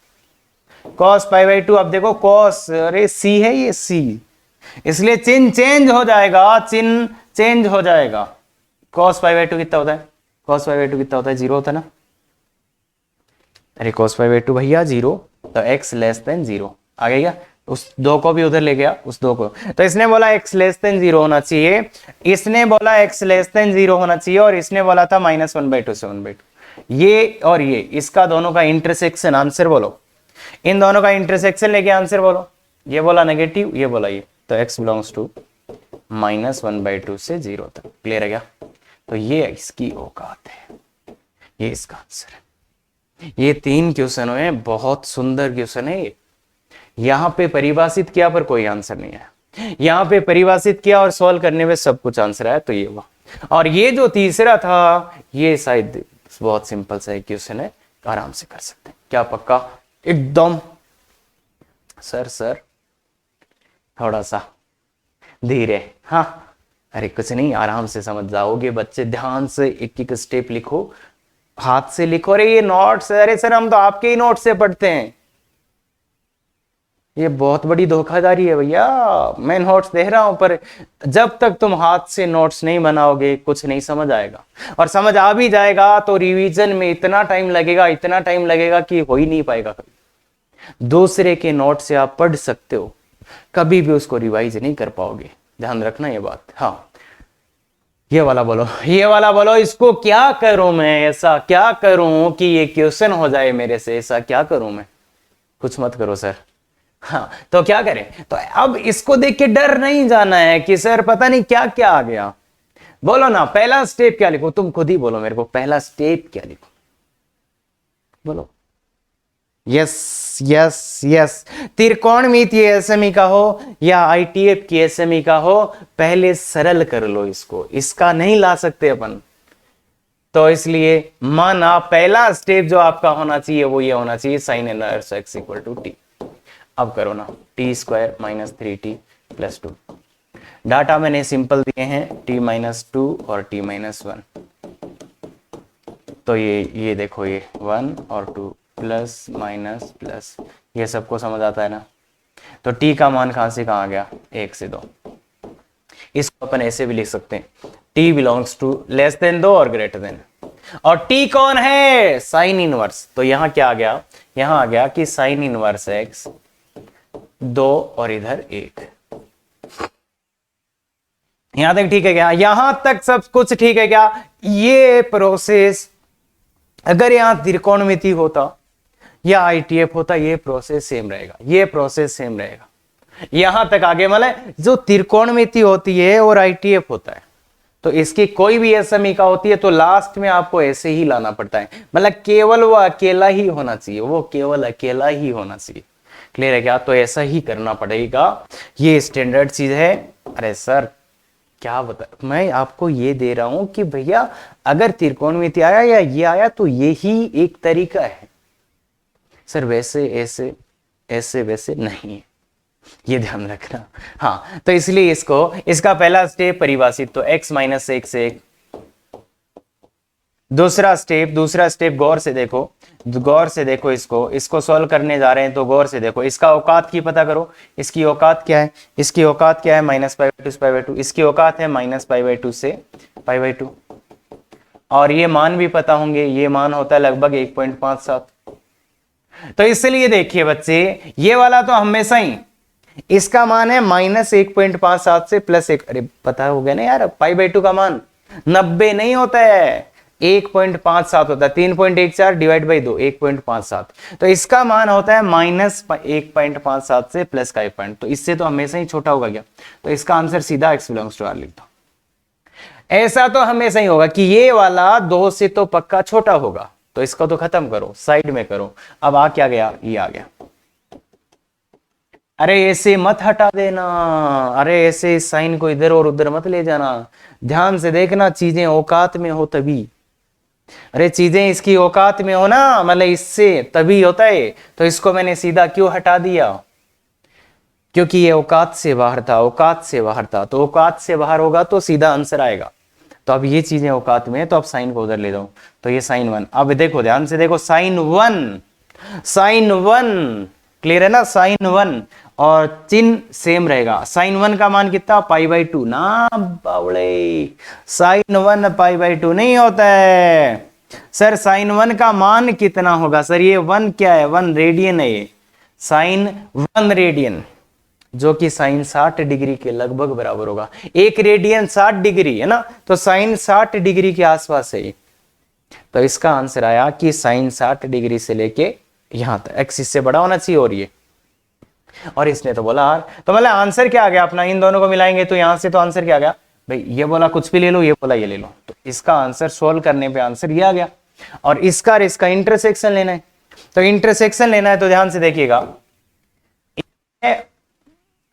cos π/2। अब देखो cos, अरे c है ये c, इसलिए चिन्ह चेंज हो जाएगा, चिन्ह चेंज हो जाएगा। cos π/2 कितना होता है? cos π/2 कितना होता है? 0 होता है ना। अरे cos π/2 भैया 0, तो x लेस देन 0 आ गया। उस 2 को भी उधर ले गया, उस 2 को, तो इसने बोला x लेस देन 0 होना चाहिए, इसने बोला x लेस देन 0 होना चाहिए, और इसने बोला था -1/2 से 1/2। ये और ये, इसका दोनों का इंटरसेक्शन, आंसर बोलो, इन दोनों का इंटरसेक्शन लेके आंसर बोलो। ये बोला नेगेटिव, ये बोला ये, तो x बिलोंग्स टू -1/2 से 0 तक। क्लियर है क्या? तो ये इसकी औकात है, ये इसका आंसर है। ये 3 क्वेश्चन है, बहुत सुंदर क्वेश्चन है ये। यहां पे परिभाषित किया पर कोई आंसर नहीं आया, यहां पे परिभाषित किया और सॉल्व करने में सब कुछ आंसर आया, तो ये हुआ। और ये जो तीसरा था, ये शायद बहुत सिंपल सा क्वेश्चन है, आराम से कर सकते हैं। क्या पक्का? एकदम। सर थोड़ा सा धीरे, हाँ, अरे कुछ नहीं, आराम से समझ जाओगे बच्चे। ध्यान से एक एक स्टेप लिखो, हाथ से लिखो। अरे ये नोट्स, अरे सर हम तो आपके ही नोट से पढ़ते हैं, ये बहुत बड़ी धोखाधड़ी है भैया। मैं नोट्स दे रहा हूं, पर जब तक तुम हाथ से नोट्स नहीं बनाओगे कुछ नहीं समझ आएगा, और समझ आ भी जाएगा तो रिवीजन में इतना टाइम लगेगा, इतना टाइम लगेगा कि हो ही नहीं पाएगा कभी। दूसरे के नोट से आप पढ़ सकते हो, कभी भी उसको रिवाइज नहीं कर पाओगे, ध्यान रखना ये बात। हाँ, ये वाला बोलो, ये वाला बोलो। इसको क्या करूं मैं, ऐसा क्या करूं कि ये क्वेश्चन हो जाए मेरे से, ऐसा क्या करूं मैं? कुछ मत करो सर। हाँ, तो क्या करें? तो अब इसको देख के डर नहीं जाना है कि सर पता नहीं क्या क्या आ गया। बोलो ना, पहला स्टेप क्या लिखो? तुम खुद ही बोलो मेरे को, पहला स्टेप क्या लिखो? बोलो। यस यस यस, त्रिकोणमितीय एसएमई का हो या आईटीएफ की एसएमई का हो, पहले सरल कर लो इसको, इसका नहीं ला सकते अपन। तो इसलिए माना पहला स्टेप जो आपका होना चाहिए वो ये होना चाहिए, sine inverse x equal to T. अब करो ना, T square minus 3t plus 2। Data मैंने सिंपल दिए हैं, t माइनस 2 और t माइनस 1। तो ये देखो, ये 1 और 2 प्लस माइनस प्लस, ये सबको समझ आता है ना। तो t का मान कहां से कहां आ गया? 1 से 2। इसको अपन ऐसे भी लिख सकते हैं, t belongs to less than 2 और ग्रेटर देन। और t कौन है? Sine inverse. तो यहां क्या आ गया? यहां आ गया कि साइन इनवर्स x 2 और इधर 1। यहां तक ठीक है क्या? यहां तक सब कुछ ठीक है क्या? ये प्रोसेस अगर यहां त्रिकोणमिति होता या आईटीएफ होता, ये प्रोसेस सेम रहेगा, ये प्रोसेस सेम रहेगा। यहां तक आगे मतलब जो त्रिकोणमिति होती है और आईटीएफ होता है, तो इसकी कोई भी एसएमई का होती है तो लास्ट में आपको ऐसे ही लाना पड़ता है, मतलब केवल वो अकेला ही होना चाहिए, वो केवल अकेला ही होना चाहिए। क्लियर है क्या? तो ऐसा ही करना पड़ेगा, ये स्टैंडर्ड चीज है। अरे सर क्या बता, मैं आपको ये दे रहा हूं कि भैया अगर त्रिकोणमिति आया या ये आया तो ये ही एक तरीका है सर, वैसे ऐसे ऐसे वैसे नहीं है, ये ध्यान रखना। हाँ, तो इसलिए इसका पहला स्टेप परिभाषित, तो x माइनस 1 से 1। दूसरा स्टेप गौर से देखो, गौर से देखो, इसको सॉल्व करने जा रहे हैं तो गौर से देखो। इसका औकात की पता करो, इसकी औकात क्या है? इसकी औकात क्या है? -π/2 से π/2। इसकी औकात है -π/2 से π/2। और ये मान भी पता होंगे, ये मान होता है लगभग 1.57। तो इसलिए देखिए बच्चे, ये वाला तो हमेशा ही, इसका मान है -1.57 से +1, अरे पता हो गया ना यार, π/2 का मान 90 नहीं होता है, 1.57 होता है, 3.14 डिवाइड बाई 2, 1.57। तो इसका मान होता है -1.57 से प्लस का 1 पॉइंट, तो इससे तो हमेशा ही छोटा होगा क्या, तो इसका आंसर सीधा x बिलोंग्स टू r लिख दो। ऐसा तो हमेशा ही होगा कि ये वाला 2 से तो पक्का छोटा होगा, तो इसको तो खत्म करो, साइड में करो। अब आ क्या गया, ये आ गया। अरे ऐसे मत हटा देना, अरे ऐसे साइन को इधर और उधर मत ले जाना, ध्यान से देखना, चीजें औकात में हो तभी। अरे चीजें इसकी औकात में हो ना, मतलब इससे तभी होता है। तो इसको मैंने सीधा क्यों हटा दिया, क्योंकि ये औकात से बाहर था, औकात से बाहर था, तो औकात से बाहर होगा तो सीधा आंसर आएगा। तो अब ये चीजें औकात में है, तो अब साइन को उधर ले जाओ, तो ये sin 1। अब देखो ध्यान से देखो, sin 1 क्लियर है ना, sin 1 और चिन्ह सेम रहेगा। sin 1 का मान कितना, π/2 ना बावड़े, sin 1 π/2 नहीं होता है सर। sin 1 का मान कितना होगा सर, ये 1 क्या है, 1 रेडियन है ये, sin 1 रेडियन, जो कि साइन 60 डिग्री के लगभग बराबर होगा। 1 रेडियन 60 डिग्री है ना, तो साइन 60 डिग्री के आसपास है। तो इसका आंसर आया कि साइन 60 डिग्री से लेके यहां तक, एक्स इससे बड़ा होना चाहिए, और ये, और इसने तो बोला आर। तो मतलब आंसर क्या आ गया अपना, इन दोनों को मिलाएंगे तो यहां से तो आंसर क्या आ गया भाई, ये बोला कुछ भी ले लो, ये बोला ये ले लो, तो इसका आंसर सोल्व करने पे आंसर ये आ गया। और इसका और इसका इंटरसेक्शन लेना है, तो इंटरसेक्शन लेना है तो ध्यान से देखिएगा,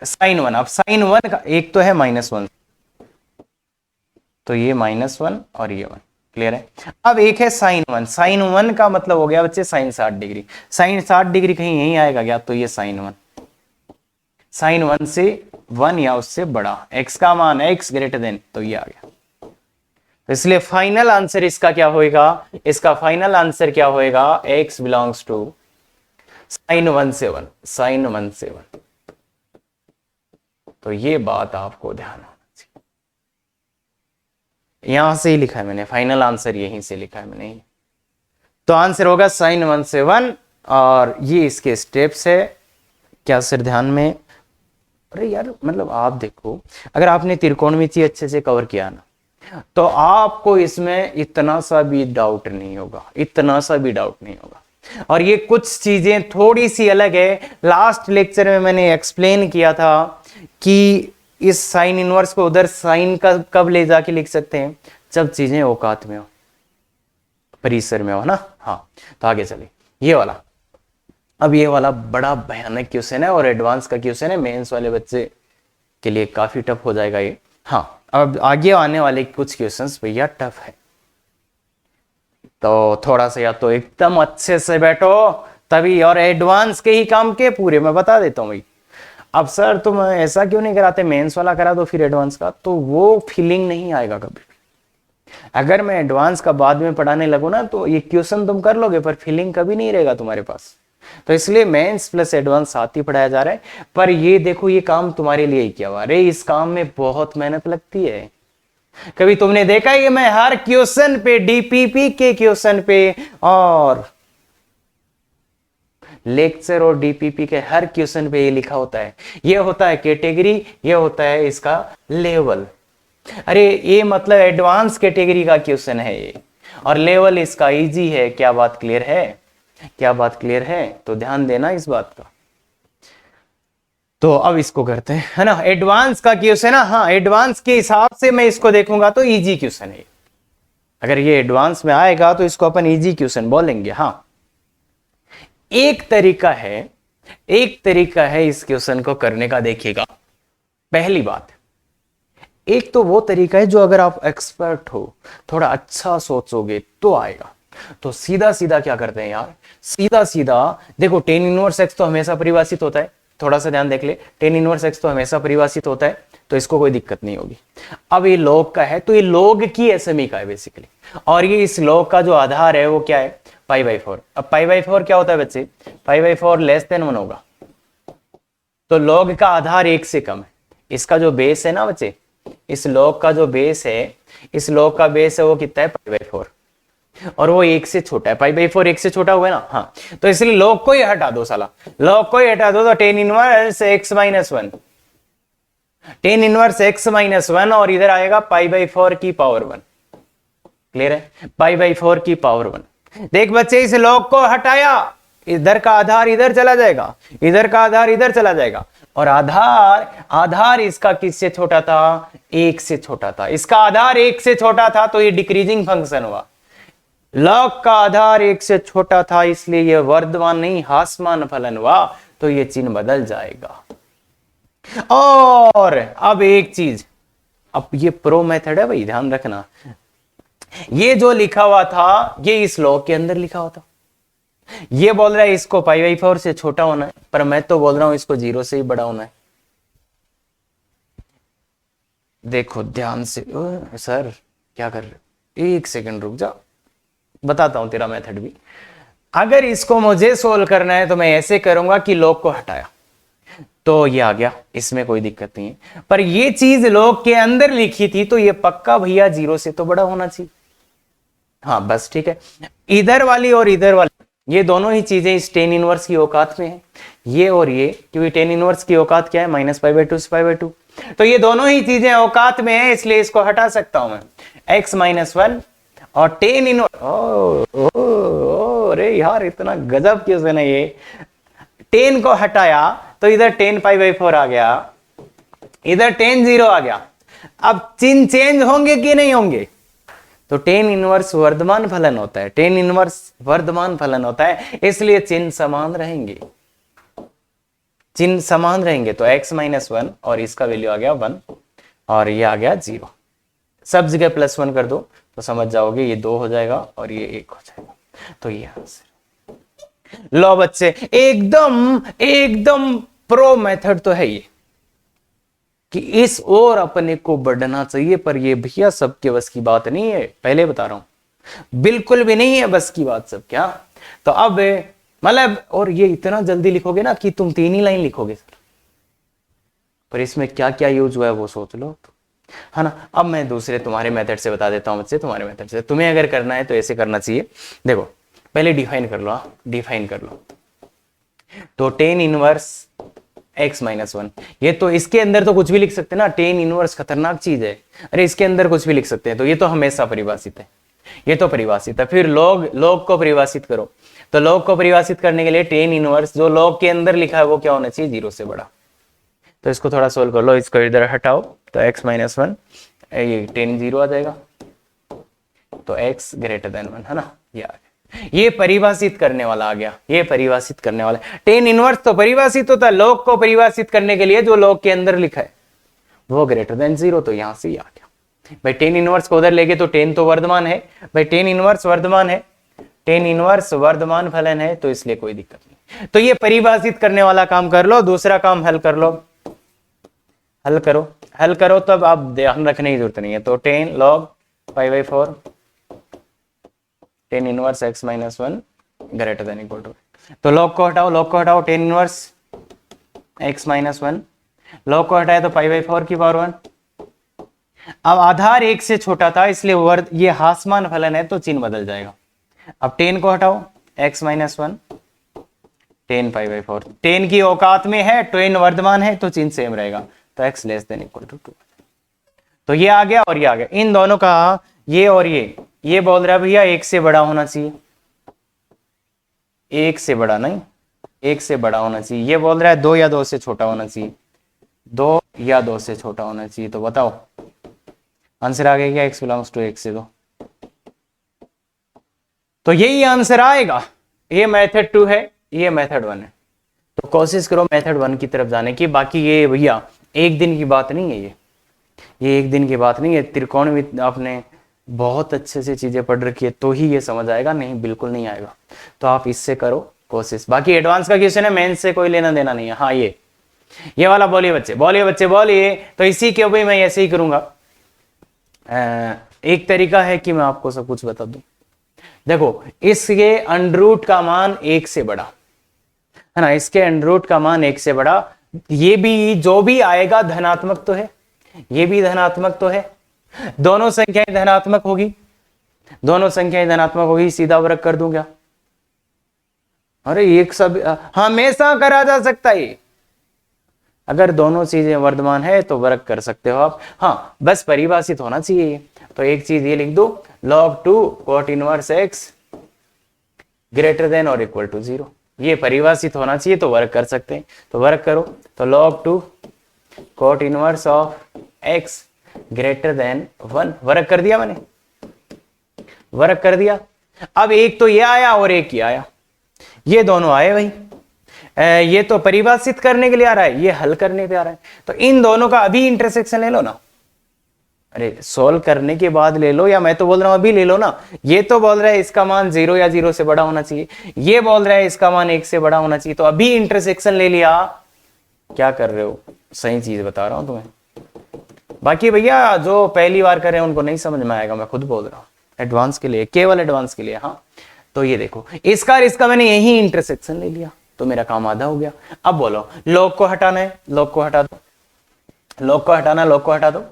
sin 1, अब sin 1 का एक तो है -1, तो ये -1 और ये 1, क्लियर है। अब एक है sin 1, sin 1 का मतलब हो गया बच्चे sin 60 डिग्री, sin 60 डिग्री कहीं यहीं आएगा क्या, तो ये sin 1, sin 1 से 1 या उससे बड़ा, x का मान है x ग्रेटर देन, तो ये आ गया। तो इसलिए फाइनल आंसर इसका क्या होएगा, इसका फाइनल आंसर क्या होएगा, x बिलोंग्स टू sin 1 से 1, sin 1 से 1। तो ये बात आपको ध्यान होना चाहिए, यहां से ही लिखा है मैंने, फाइनल आंसर यहीं से लिखा है मैंने। तो आंसर होगा sin 1 से 1, और ये इसके स्टेप्स है क्या सर ध्यान में। अरे यार मतलब आप देखो, अगर आपने त्रिकोणमिति अच्छे से कवर किया ना, तो आपको इसमें इतना सा भी डाउट नहीं होगा, इतना सा भी डाउट नहीं होगा। और ये कुछ चीजें थोड़ी सी अलग है, लास्ट लेक्चर में मैंने एक्सप्लेन किया था कि इस साइन इनवर्स को उधर साइन का कब ले जाके लिख सकते हैं, जब चीजें औकात में हो, परिसर में हो ना। हाँ, तो आगे चलिए, ये वाला, अब ये वाला बड़ा भयानक क्वेश्चन है और एडवांस का क्वेश्चन है, मेंस वाले बच्चे के लिए काफी टफ हो जाएगा ये। हाँ, अब आगे आने वाले कुछ क्वेश्चंस भैया टफ है, तो थोड़ा सा या तो एकदम अच्छे से बैठो तभी, और एडवांस के ही काम के पूरे मैं बता देता हूँ भाई। अब सर तुम ऐसा क्यों नहीं कराते, मेंस वाला करा दो फिर एडवांस का, तो वो फीलिंग नहीं आएगा कभी भी। अगर मैं एडवांस का बाद में पढ़ाने लगूं ना, तो ये क्वेश्चन तुम कर लोगे पर फीलिंग कभी नहीं रहेगा तुम्हारे पास। तो इसलिए मेंस प्लस एडवांस साथ ही पढ़ाया जा रहा है। पर ये देखो, ये काम तुम्हारे लिए ही किया हुआ, अरे इस काम में बहुत मेहनत लगती है। कभी तुमने देखा है कि मैं हर क्वेश्चन पे, डीपीपी के क्वेश्चन पे और लेक्चर और डीपीपी के हर क्वेश्चन पे ये लिखा होता है, ये होता है कैटेगरी, ये होता है इसका लेवल। अरे ये मतलब एडवांस कैटेगरी का क्वेश्चन है ये, और लेवल इसका इजी है। क्या बात क्लियर है, क्या बात क्लियर है, तो ध्यान देना इस बात का। तो अब इसको करते हैं, है ना, एडवांस का क्वेश्चन है। हाँ, एडवांस के हिसाब से मैं इसको देखूंगा तो इजी क्वेश्चन है, अगर ये एडवांस में आएगा तो इसको अपन इजी क्वेश्चन बोलेंगे। हाँ, एक तरीका है इस क्वेश्चन को करने का, देखिएगा। पहली बात, एक तो वो तरीका है जो अगर आप एक्सपर्ट हो, थोड़ा अच्छा सोचोगे तो आएगा। तो सीधा सीधा क्या करते हैं यार, सीधा सीधा देखो, टेन इनवर्स एक्स तो हमेशा परिभाषित होता है, थोड़ा सा ध्यान देख ले, टेन इनवर्स एक्स तो हमेशा परिभाषित होता है, तो इसको कोई दिक्कत नहीं होगी। अब ये लॉग का है, तो ये लॉग की एसएमई का है बेसिकली, और ये इस लॉग का जो आधार है वो क्या है, π/4। अब π/4 क्या होता है बच्चे, π/4 लेस देन 1 होगा, तो लॉग का आधार 1 से कम है। इसका जो बेस है ना बच्चे, इस लॉग का जो बेस है, इस लॉग का बेस है वो कितना है, π/4। और वो 1 से छोटा है, पाई/4 1 से छोटा हुआ है ना, हाँ, तो इसलिए लॉग को ही हटा दो साला, लॉग को ही हटा दो, तो ten inverse x minus one, ten inverse x minus one, और इधर आएगा पाई/4 की पावर 1। क्लियर है, पाई/4 की पावर 1। देख बच्चे, इस लॉग को हटाया, इधर का आधार इधर चला जाएगा, इधर का आधार इधर चला जाएगा, और आधार इसका किससे छोटा था, 1 से छोटा था, इसका आधार 1 से छोटा था, तो ये डिक्रीजिंग फंक्शन हुआ। लॉग का आधार 1 से छोटा था, इसलिए ये वर्धमान नहीं ह्रासमान फलन हुआ, तो ये चिन्ह बदल जाएगा। और अब एक चीज, अब ये प्रो मेथड है भाई, ध्यान रखना, ये जो लिखा हुआ था ये इस लॉग के अंदर लिखा हुआ था, ये बोल रहा है इसको पाई/4 से छोटा होना है, पर मैं तो बोल रहा हूं इसको 0 से ही बड़ा होना है। देखो ध्यान से, सर क्या कर रहे हो, एक सेकंड रुक जा, बताता हूं तेरा मेथड भी। अगर इसको मुझे सोल्व करना है तो मैं ऐसे करूंगा कि लॉग को हटाया तो ये आ गया, इसमें कोई दिक्कत नहीं है, पर ये चीज लॉग के अंदर लिखी थी, तो ये पक्का भैया 0 से तो बड़ा होना चाहिए। हाँ बस ठीक है, इधर वाली और इधर वाली, ये दोनों ही चीजें इस टेन इनवर्स की औकात में है, ये और ये, क्योंकि टेन इनवर्स की औकात क्या है, -π/2 से π/2, तो ये दोनों ही चीजें औकात में है, इसलिए इसको हटा सकता हूं मैं, x माइनस वन और टेन इनवर्स। अरे यार इतना गजब क्यों से ना, ये टेन को हटाया तो इधर टेन π/4 आ गया, इधर टेन 0 आ गया। अब चिन्ह चेंज होंगे कि नहीं होंगे, तो टेन इनवर्स वर्धमान फलन होता है, टेन इनवर्स वर्धमान फलन होता है, इसलिए चिन्ह समान रहेंगे, चिन्ह समान रहेंगे, तो x माइनस वन और इसका वैल्यू आ गया 1 और ये आ गया 0, सब जगह +1 कर दो तो समझ जाओगे, ये 2 हो जाएगा और ये 1 हो जाएगा, तो ये आंसर। लो बच्चे, एकदम एकदम प्रो मेथड तो है ये, कि इस ओर अपने को बढ़ना चाहिए, पर ये भैया सबके बस की बात नहीं है, पहले बता रहा हूं, बिल्कुल भी नहीं है बस की बात सब क्या। तो अब मतलब, और ये इतना जल्दी लिखोगे ना कि तुम 3 ही लाइन लिखोगे सर, पर इसमें क्या क्या यूज हुआ है वो सोच लो, है ना। अब मैं दूसरे तुम्हारे मेथड से बता देता हूं बच्चे, तुम्हारे मेथड से तुम्हें अगर करना है तो ऐसे करना चाहिए। देखो पहले डिफाइन कर लो, डिफाइन कर लो, तो ten inverse x minus one, ये तो इसके अंदर तो कुछ भी लिख सकते हैं ना, टेन इनवर्स खतरनाक चीज है, अरे इसके अंदर कुछ भी लिख सकते हैं, तो ये तो हमेशा परिभाषित है, ये तो परिभाषित है। फिर लॉग को परिभाषित करो, तो लॉग को परिभाषित करने के लिए टेन इनवर्स जो लॉग के अंदर लिखा है वो क्या होना चाहिए, 0 से बड़ा। तो इसको थोड़ा सोल्व कर लो, इसको इधर हटाओ, तो x माइनस वन, ये टेन 0 आ जाएगा, तो x ग्रेटर देन 1, है ना, ये परिभाषित करने वाला आ गया, ये परिभाषित करने वाला। टेन इनवर्स तो परिभाषित होता है, लॉग को परिभाषित करने के लिए जो लॉग के अंदर लिखा है वो ग्रेटर देन 0, तो यहां से ही आ गया भाई। टेन इनवर्स को उधर लेके तो टेन तो वर्धमान है भाई, टेन इनवर्स वर्धमान है, टेन इनवर्स वर्धमान फलन है, तो इसलिए कोई दिक्कत नहीं। तो ये परिभाषित करने वाला काम कर लो, दूसरा काम हल कर लो, हल करो, हल करो, तब आप ध्यान रखने की जरूरत नहीं है। तो tan log π/4 tan inverse x minus one greater than equal to, तो लॉग को हटाओ, लॉग को हटाओ, tan inverse x minus one, log को हटाया तो π/4 की पावर 1। अब आधार 1 से छोटा था, इसलिए ये ह्रासमान फलन है, तो चिन्ह बदल जाएगा। अब टेन को हटाओ, x minus one, tan π/4, tan की औकात में है, टेन वर्धमान है, तो चिन्ह सेम रहेगा, तो x less than equal to 2। तो ये आ गया और ये आ गया, इन दोनों का, ये और ये बोल रहा है भैया 1 से बड़ा होना चाहिए, 1 से बड़ा नहीं, 1 से बड़ा होना चाहिए। ये बोल रहा है 2 या 2 से छोटा होना चाहिए, 2 या 2 से छोटा होना चाहिए। तो बताओ आंसर आ गया क्या, x बिलोंग्स टू 1 से 2, तो यही आंसर आएगा। ये मेथड 2 है, ये मेथड 1 है, तो कोशिश करो मेथड 1 की तरफ जाने की। बाकी ये भैया एक दिन की बात नहीं है, ये एक दिन की बात नहीं है। त्रिकोण में आपने बहुत अच्छे से चीजें पढ़ रखी है तो ही ये समझ आएगा, नहीं बिल्कुल नहीं आएगा। तो आप इससे करो कोशिश। बाकी एडवांस का क्वेश्चन है, मेंस से कोई लेना देना नहीं है। हाँ ये वाला बोलिए बच्चे, बोलिए बच्चे बोलिए। तो इसी के ऊपर मैं ऐसे ही करूंगा। एक तरीका है कि मैं आपको सब कुछ बता दूं। देखो इसके अंडरूट का मान 1 से बड़ा है ना, इसके अंडरूट का मान 1 से बड़ा, ये भी जो भी आएगा धनात्मक तो है, ये भी धनात्मक तो है, दोनों संख्याएं धनात्मक होगी, दोनों संख्याएं धनात्मक होगी, सीधा वर्ग कर दूं क्या? अरे एक सब हमेशा करा जा सकता है, अगर दोनों चीजें वर्धमान है तो वर्ग कर सकते हो आप। हाँ बस परिभाषित होना चाहिए। तो एक चीज ये लिख दो, log 2 cot inverse x greater than और इक्वल टू 0, ये परिभाषित होना चाहिए तो वर्ग कर सकते हैं। तो वर्ग करो, तो log 2 cot inverse of x greater then 1, वर्ग कर दिया मैंने, वर्ग कर दिया। अब एक तो ये आया और एक ये आया, ये दोनों आए भाई, ये तो परिभाषित करने के लिए आ रहा है, ये हल करने पे आ रहा है। तो इन दोनों का अभी इंटरसेक्शन ले लो ना, अरे सॉल्व करने के बाद ले लो, या मैं तो बोल रहा हूं अभी ले लो ना। ये तो बोल रहा है इसका मान 0 या 0 से बड़ा होना चाहिए, ये बोल रहा है इसका मान 1 से बड़ा होना चाहिए, तो अभी इंटरसेक्शन ले लिया। क्या कर रहे हो, सही चीज बता रहा हूं तुम्हें। बाकी भैया जो पहली बार कर रहे हैं उनको नहीं समझ में आएगा, मैं खुद बोल रहा हूँ, एडवांस के लिए, केवल एडवांस के लिए। हाँ तो ये देखो, इसका मैंने यही इंटरसेक्शन ले लिया, तो मेरा काम आधा हो गया। अब बोलो, लॉग को हटाना है, लॉग को हटा दो, लॉग को हटाना, लॉग को हटा दो,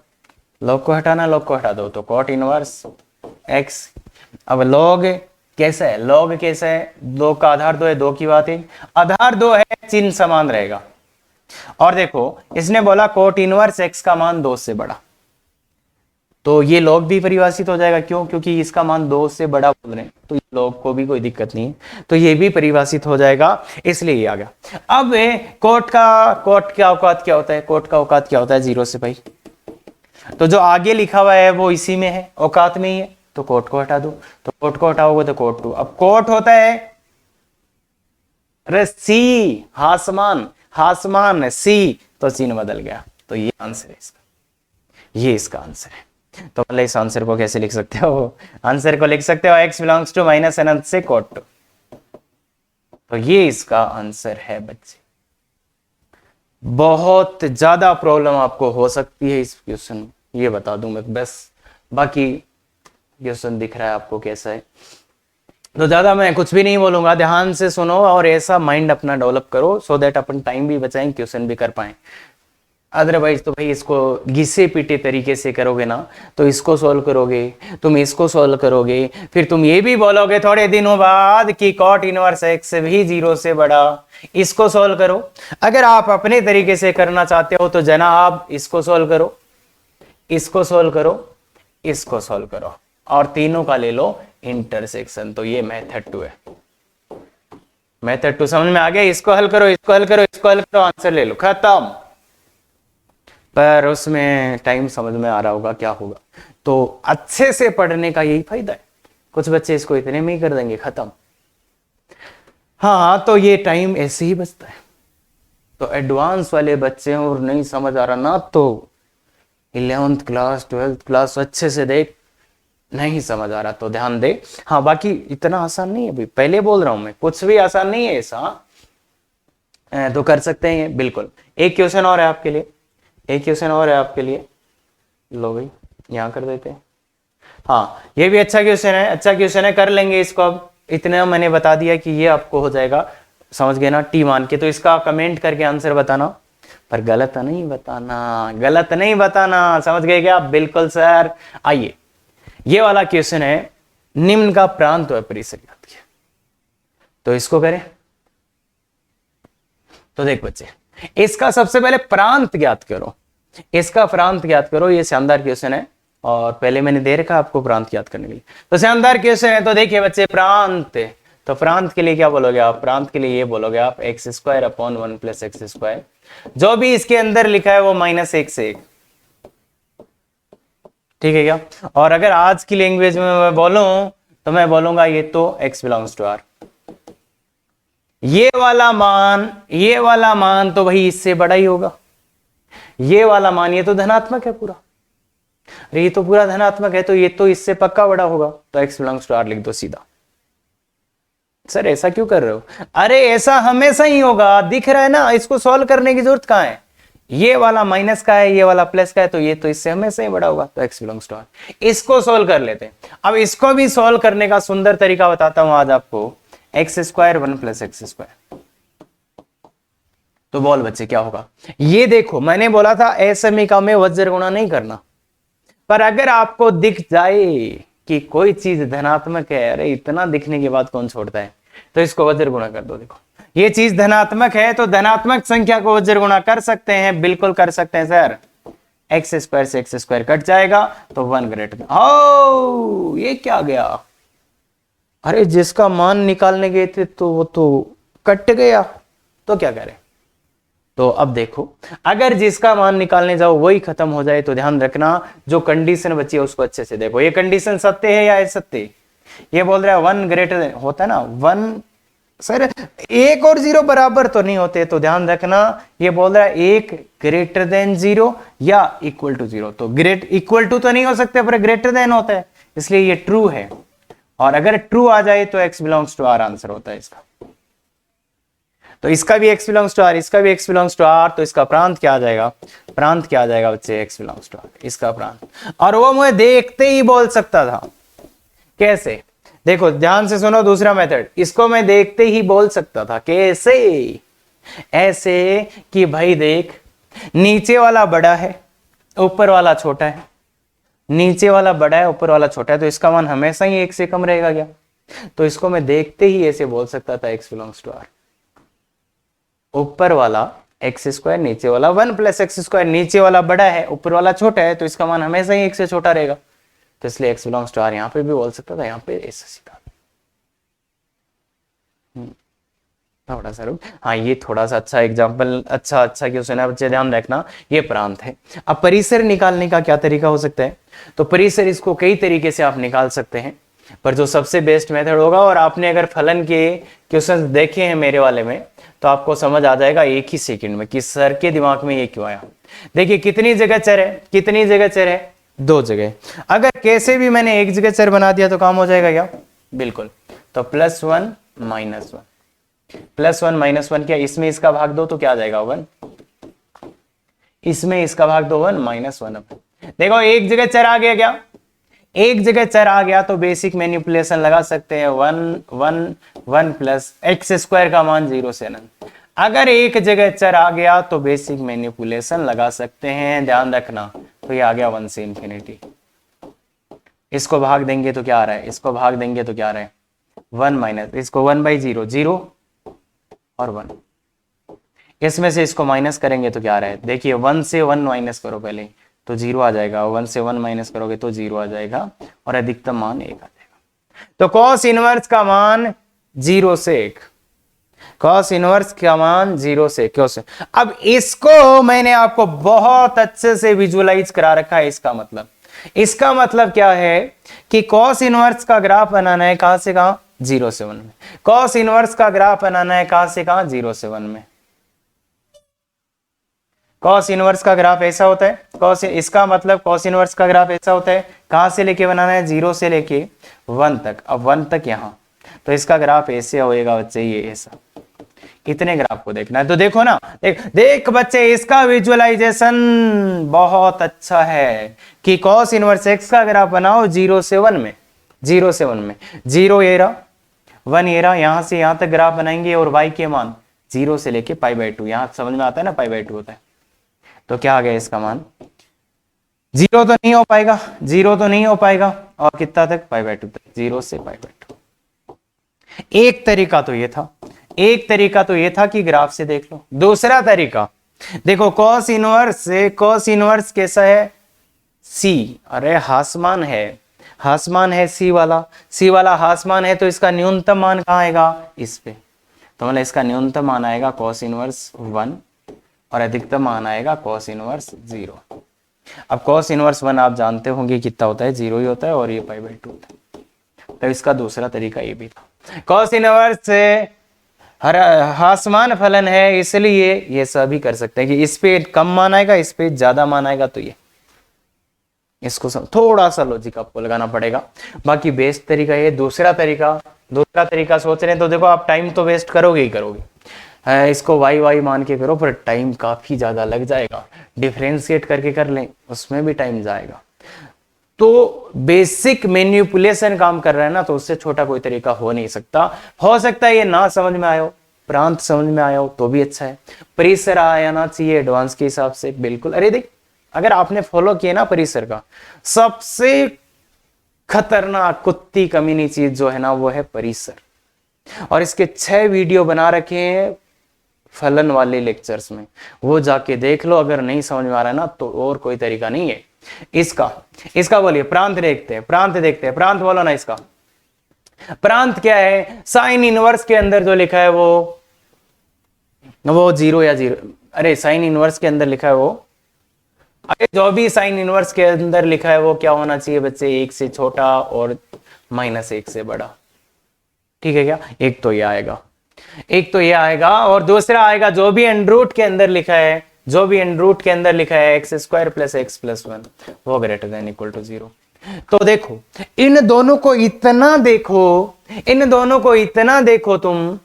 लॉग को हटाना, लॉग को हटा दो, तो कॉट इनवर्स एक्स। अब लॉग कैसा है, लॉग कैसा है, 2 का आधार 2 है, 2 की बात है, आधार 2 है, चिन्ह समान रहेगा। और देखो इसने बोला कॉट इनवर्स एक्स का मान 2 से बड़ा, तो ये लॉग भी परिभाषित हो जाएगा। क्यों? क्योंकि इसका मान 2 से बड़ा बोल रहे हैं, तो लॉग को भी कोई दिक्कत नहीं है, तो ये भी परिभाषित हो जाएगा, इसलिए ये आ गया। अब कोट का औकात क्या होता है, कोट का औकात क्या होता है 0 से भाई, तो जो आगे लिखा हुआ है वो इसी में है, औकात में ही है, तो कोट को हटा दो, तो कोट को हटाओगे तो कोट 2। अब कोट होता है सी, हासमान, हासमान सी, तो चिन्ह बदल गया, तो ये आंसर है इसका, ये इसका आंसर है। तो मतलब इस आंसर को कैसे लिख सकते हो, आंसर को लिख सकते हो x बिलोंग्स टू माइनस अनंत से कोट 2, तो ये इसका आंसर है बच्चे। बहुत ज्यादा प्रॉब्लम आपको हो सकती है इस क्वेश्चन में, ये बता दूं मैं बस, बाकी क्वेश्चन दिख रहा है आपको कैसा है, तो ज्यादा मैं कुछ भी नहीं बोलूंगा, ध्यान से सुनो और ऐसा माइंड अपना डेवलप करो, सो दैट अपन टाइम भी बचाएं, क्वेश्चन भी कर पाए। अदरवाइज तो भाई इसको घिसे पीटे तरीके से करोगे ना, तो इसको सॉल्व करोगे, तुम इसको सॉल्व करोगे, फिर तुम ये भी बोलोगे थोड़े दिनों बाद कि कॉट इनवर्स एक्स भी 0 से बड़ा, इसको सॉल्व करो। अगर आप अपने तरीके से करना चाहते हो तो जनाब इसको सॉल्व करो, इसको सॉल्व करो, इसको सॉल्व करो, और तीनों का ले लो इंटरसेक्शन। तो ये मेथड 2 है, मेथड 2 समझ में आ गया। इसको हल करो, इसको हल करो, इसको हल करो, आंसर ले लो, खत्म। पर उसमें टाइम समझ में आ रहा होगा क्या होगा, तो अच्छे से पढ़ने का यही फायदा है। कुछ बच्चे इसको इतने में ही कर देंगे, खत्म। हाँ तो ये टाइम ऐसे ही बचता है। तो एडवांस वाले बच्चे और नहीं समझ आ रहा ना, तो 11th क्लास 12th क्लास अच्छे से देख, नहीं समझ आ रहा तो ध्यान दे। हाँ बाकी इतना आसान नहीं है भाई, पहले बोल रहा हूं मैं, कुछ भी आसान नहीं है ऐसा, तो कर सकते हैं बिल्कुल। एक क्वेश्चन और है आपके लिए, एक क्वेश्चन और है आपके लिए, लो भाई यहां कर देते हैं। हाँ ये भी अच्छा क्वेश्चन है, अच्छा क्वेश्चन है, कर लेंगे इसको। अब इतना मैंने बता दिया कि ये आपको हो जाएगा, समझ गए ना, टी मान के। तो इसका कमेंट करके आंसर बताना, पर गलत नहीं बताना, गलत नहीं बताना, समझ गए क्या? बिल्कुल सर। आइए ये वाला क्वेश्चन है, निम्न का प्रांत व परिसर याद किया, तो इसको करें। तो देख बच्चे, इसका सबसे पहले प्रांत ज्ञात करो, इसका प्रांत ज्ञात करो। ये शानदार क्वेश्चन है, और पहले मैंने दे रखा आपको प्रांत ज्ञात करने के लिए, तो शानदार क्वेश्चन है। तो देखिए बच्चे, प्रांत, तो प्रांत के लिए क्या बोलोगे आप? प्रांत के लिए ये बोलोगे आप x² अपॉन 1 प्लस x², जो भी इसके अंदर लिखा है वो -1 से 1, ठीक है क्या? और अगर आज की लैंग्वेज में मैं बोलूं तो मैं बोलूंगा ये तो x बिलोंग्स टू r, ये वाला मान तो भाई इससे बड़ा ही होगा, ये वाला मान, ये तो धनात्मक है पूरा, अरे ये तो पूरा धनात्मक है, तो ये तो इससे पक्का बड़ा होगा, तो x बिलोंग्स टू r लिख दो सीधा। सर ऐसा क्यों कर रहे हो? अरे ऐसा हमेशा ही होगा, दिख रहा है ना, इसको सॉल्व करने की जरूरत कहां है? ये वाला माइनस का है, ये वाला प्लस का है, तो ये तो इससे हमेशा ही बड़ा होगा, तो x बिलोंग्स टू r। इसको सॉल्व कर लेते हैं। अब इसको भी सॉल्व करने का सुंदर तरीका बताता हूं आज आपको, x² 1 प्लस x²। तो बोल बच्चे क्या होगा? ये देखो मैंने बोला था असमीका में वज्र गुणा नहीं करना, पर अगर आपको दिख जाए कि कोई चीज धनात्मक है, अरे इतना दिखने के बाद कौन छोड़ता है, तो इसको वज्र गुणा कर दो। देखो ये चीज धनात्मक है तो धनात्मक संख्या को वज्र गुणा कर सकते हैं, बिल्कुल कर सकते हैं सर। एक्स स्क्वायर से एक्स स्क्वायर कट जाएगा तो 1 ग्रेटर। ओ ये क्या गया, अरे जिसका मान निकालने गए थे तो वो तो कट गया, तो क्या करें। तो अब देखो अगर जिसका मान निकालने जाओ वही खत्म हो जाए तो ध्यान रखना जो कंडीशन बची है उसको अच्छे से देखो। ये कंडीशन सत्य है या असत्य, ये बोल रहा है 1 ग्रेटर होता है ना, 1 सर 1 और 0 बराबर तो नहीं होते, तो ध्यान रखना ये बोल रहा है 1 ग्रेटर देन 0 या इक्वल टू 0। तो ग्रेट इक्वल टू तो नहीं हो सकते पर ग्रेटर देन होता है, इसलिए ये ट्रू है। और अगर ट्रू आ जाए तो x belongs to r answer होता है इसका। तो इसका भी x बिलोंग्स टू r, इसका भी x बिलोंग्स टू r, तो इसका प्रांत क्या आ जाएगा, प्रांत क्या आ जाएगा बच्चे, x बिलोंग्स टू r इसका प्रांत। और वो मुझे देखते ही बोल सकता था, कैसे, देखो ध्यान से सुनो दूसरा मेथड, इसको मैं देखते ही बोल सकता था। कैसे, ऐसे कि भाई देख नीचे वाला बड़ा है ऊपर वाला छोटा है, नीचे वाला बड़ा है ऊपर वाला छोटा है, तो इसका मान हमेशा ही 1 से कम रहेगा क्या। तो इसको मैं देखते ही ऐसे बोल सकता था x बिलोंग्स टू r, ऊपर वाला एक्स स्क्वायर नीचे वाला 1 प्लस एक्स स्क्वायर, नीचे वाला बड़ा है ऊपर वाला छोटा है तो इसका मान हमेशा ही 1 से छोटा रहेगा, तो इसलिए x बिलोंग्स टू r यहां पे भी बोल सकता था, यहां पे ऐसा सीधा। थोड़ा सा रुक, हाँ ये थोड़ा सा अच्छा एग्जांपल, अच्छा क्वेश्चन है बच्चे, ध्यान रखना ये प्रांत है। अब परिसर निकालने का क्या तरीका हो सकता है, तो परिसर इसको कई तरीके से आप निकाल सकते हैं, पर जो सबसे बेस्ट मेथड होगा, और आपने अगर फलन के क्वेश्चन देखे हैं मेरे वाले में तो आपको समझ आ जाएगा एक ही सेकंड में कि सर के दिमाग में ये क्यों आया। देखिए कितनी जगह चर है, कितनी जगह चर है, 2 जगह। अगर कैसे भी मैंने एक जगह चर बना दिया तो काम हो जाएगा क्या, बिल्कुल। तो +1 -1, +1 -1 क्या, इसमें इसका भाग दो तो क्या आ जाएगा 1, इसमें इसका भाग दो 1 -1। देखो एक जगह चर आ गया क्या, एक जगह चर आ गया तो बेसिक मैनिपुलेशन लगा सकते हैं, 1 प्लस एक्स स्क्वायर का मान 0 से अनंत। अगर एक जगह चर आ गया तो बेसिक मैनिपुलेशन लगा सकते हैं, ध्यान रखना। तो ये आ गया 1 से इंफिनिटी, इसको भाग देंगे तो क्या आ रहा है, इसको भाग देंगे तो क्या आ रहा है 1 माइनस, इसको 1/0 0 और 1, इसमें से इसको माइनस करेंगे तो क्या आ रहा है, देखिए 1 से 1 माइनस करो पहले तो 0 आ जाएगा, 1 से 1 माइनस करोगे तो 0 आ जाएगा, और अधिकतम मान 1 आ जाएगा। तो कॉस इनवर्स का मान 0 से 1, कॉस इनवर्स का मान 0 से क्यों से। अब इसको मैंने आपको बहुत अच्छे से विजुअलाइज करा रखा है। इसका मतलब क्या है कि कॉस इनवर्स का ग्राफ बनाना है कहां से कहां, 0 से 1 में। कॉस इनवर्स का ग्राफ बनाना है कहां से कहां, 0 से 1 में। कॉस इनवर्स का ग्राफ ऐसा होता है, इसका मतलब कॉस इनवर्स का ग्राफ ऐसा होता है, कहां से लेके बनाना है, 0 से लेके 1 तक। अब 1 तक यहां, तो इसका ग्राफ ऐसे होएगा बच्चे, ये ऐसा, इतने ग्राफ को देखना है। तो देखो ना, देख बच्चे इसका विजुअलाइजेशन बहुत अच्छा है कि कॉस इनवर्स एक्स का ग्राफ बनाओ 0 से 1 में, 0 से 1 में, 0 ये रहा, 1 ये रहा, यहां से यहां तक ग्राफ बनाएंगे, और y के मान 0 से लेके π/2, यहां समझ में आता है ना, π/2 होता है। तो क्या आ गया इसका मान, 0 तो नहीं हो पाएगा, 0 तो नहीं हो पाएगा, और कितना तक, π/2 तक, 0 से π/2। एक तरीका तो ये था, एक तरीका तो ये था कि ग्राफ से देख लो। दूसरा तरीका देखो, कॉस इनवर्स कैसा है, सी, अरे हासमान है सी वाला हासमान है, तो इसका न्यूनतम मान कहां आएगा, इस पे। तो मतलब इसका न्यूनतम मान आएगा कॉस इनवर्स 1 और अधिकतम मान आएगा कॉस इनवर्स 0। अब कॉस इनवर्स 1 आप जानते होंगे कितना होता है, 0 ही होता है, और ये π/2 होता है। तो इसका दूसरा तरीका ये भी था, कॉस इनवर्स हासमान फलन है, इसलिए ये सभी कर सकते हैं कि इस पे कम मान आएगा, इस पे ज्यादा मान आएगा, तो ये इसको थोड़ा सा लॉजिक आपको लगाना पड़ेगा। बाकी बेस्ट तरीका ये। दूसरा तरीका सोच रहे हैं तो देखो, आप टाइम तो वेस्ट करोगे ही करोगे, इसको वाई मान के करो, पर टाइम काफी ज्यादा लग जाएगा। डिफरेंशिएट करके कर लें, उसमें भी टाइम जाएगा। तो बेसिक मैनिपुलेशन काम कर रहा है ना, तो उससे छोटा कोई तरीका हो नहीं सकता। हो सकता है ये ना समझ में आयो, प्रांत समझ में आया हो तो भी अच्छा है, परिसर आना चाहिए एडवांस के हिसाब से, बिल्कुल। अरे देख, अगर आपने फॉलो किया ना परिसर का, सबसे खतरनाक कुत्ती कमीनी चीज जो है ना वो है परिसर। और इसके 6 वीडियो बना रखे हैं फलन वाले लेक्चर्स में, वो जाके देख लो। अगर नहीं समझ में आ रहा है ना तो और कोई तरीका नहीं है इसका बोलिए। प्रांत देखते हैं, प्रांत बोलो ना इसका। प्रांत क्या है? साइन इनवर्स के अंदर जो लिखा है वो 0 या 0, अरे साइन इनवर्स के अंदर लिखा है वो, अरे जो भी साइन इनवर्स के अंदर लिखा है वो क्या होना चाहिए बच्चे? 1 से छोटा और -1 से बड़ा। ठीक है क्या? एक तो ये आएगा और दूसरा आएगा जो भी अंडर के अंदर लिखा है, x² + x + 1 वो ग्रेटर देन इक्वल टू 0। तो देखो इन दोनों को इतना देखो तुम,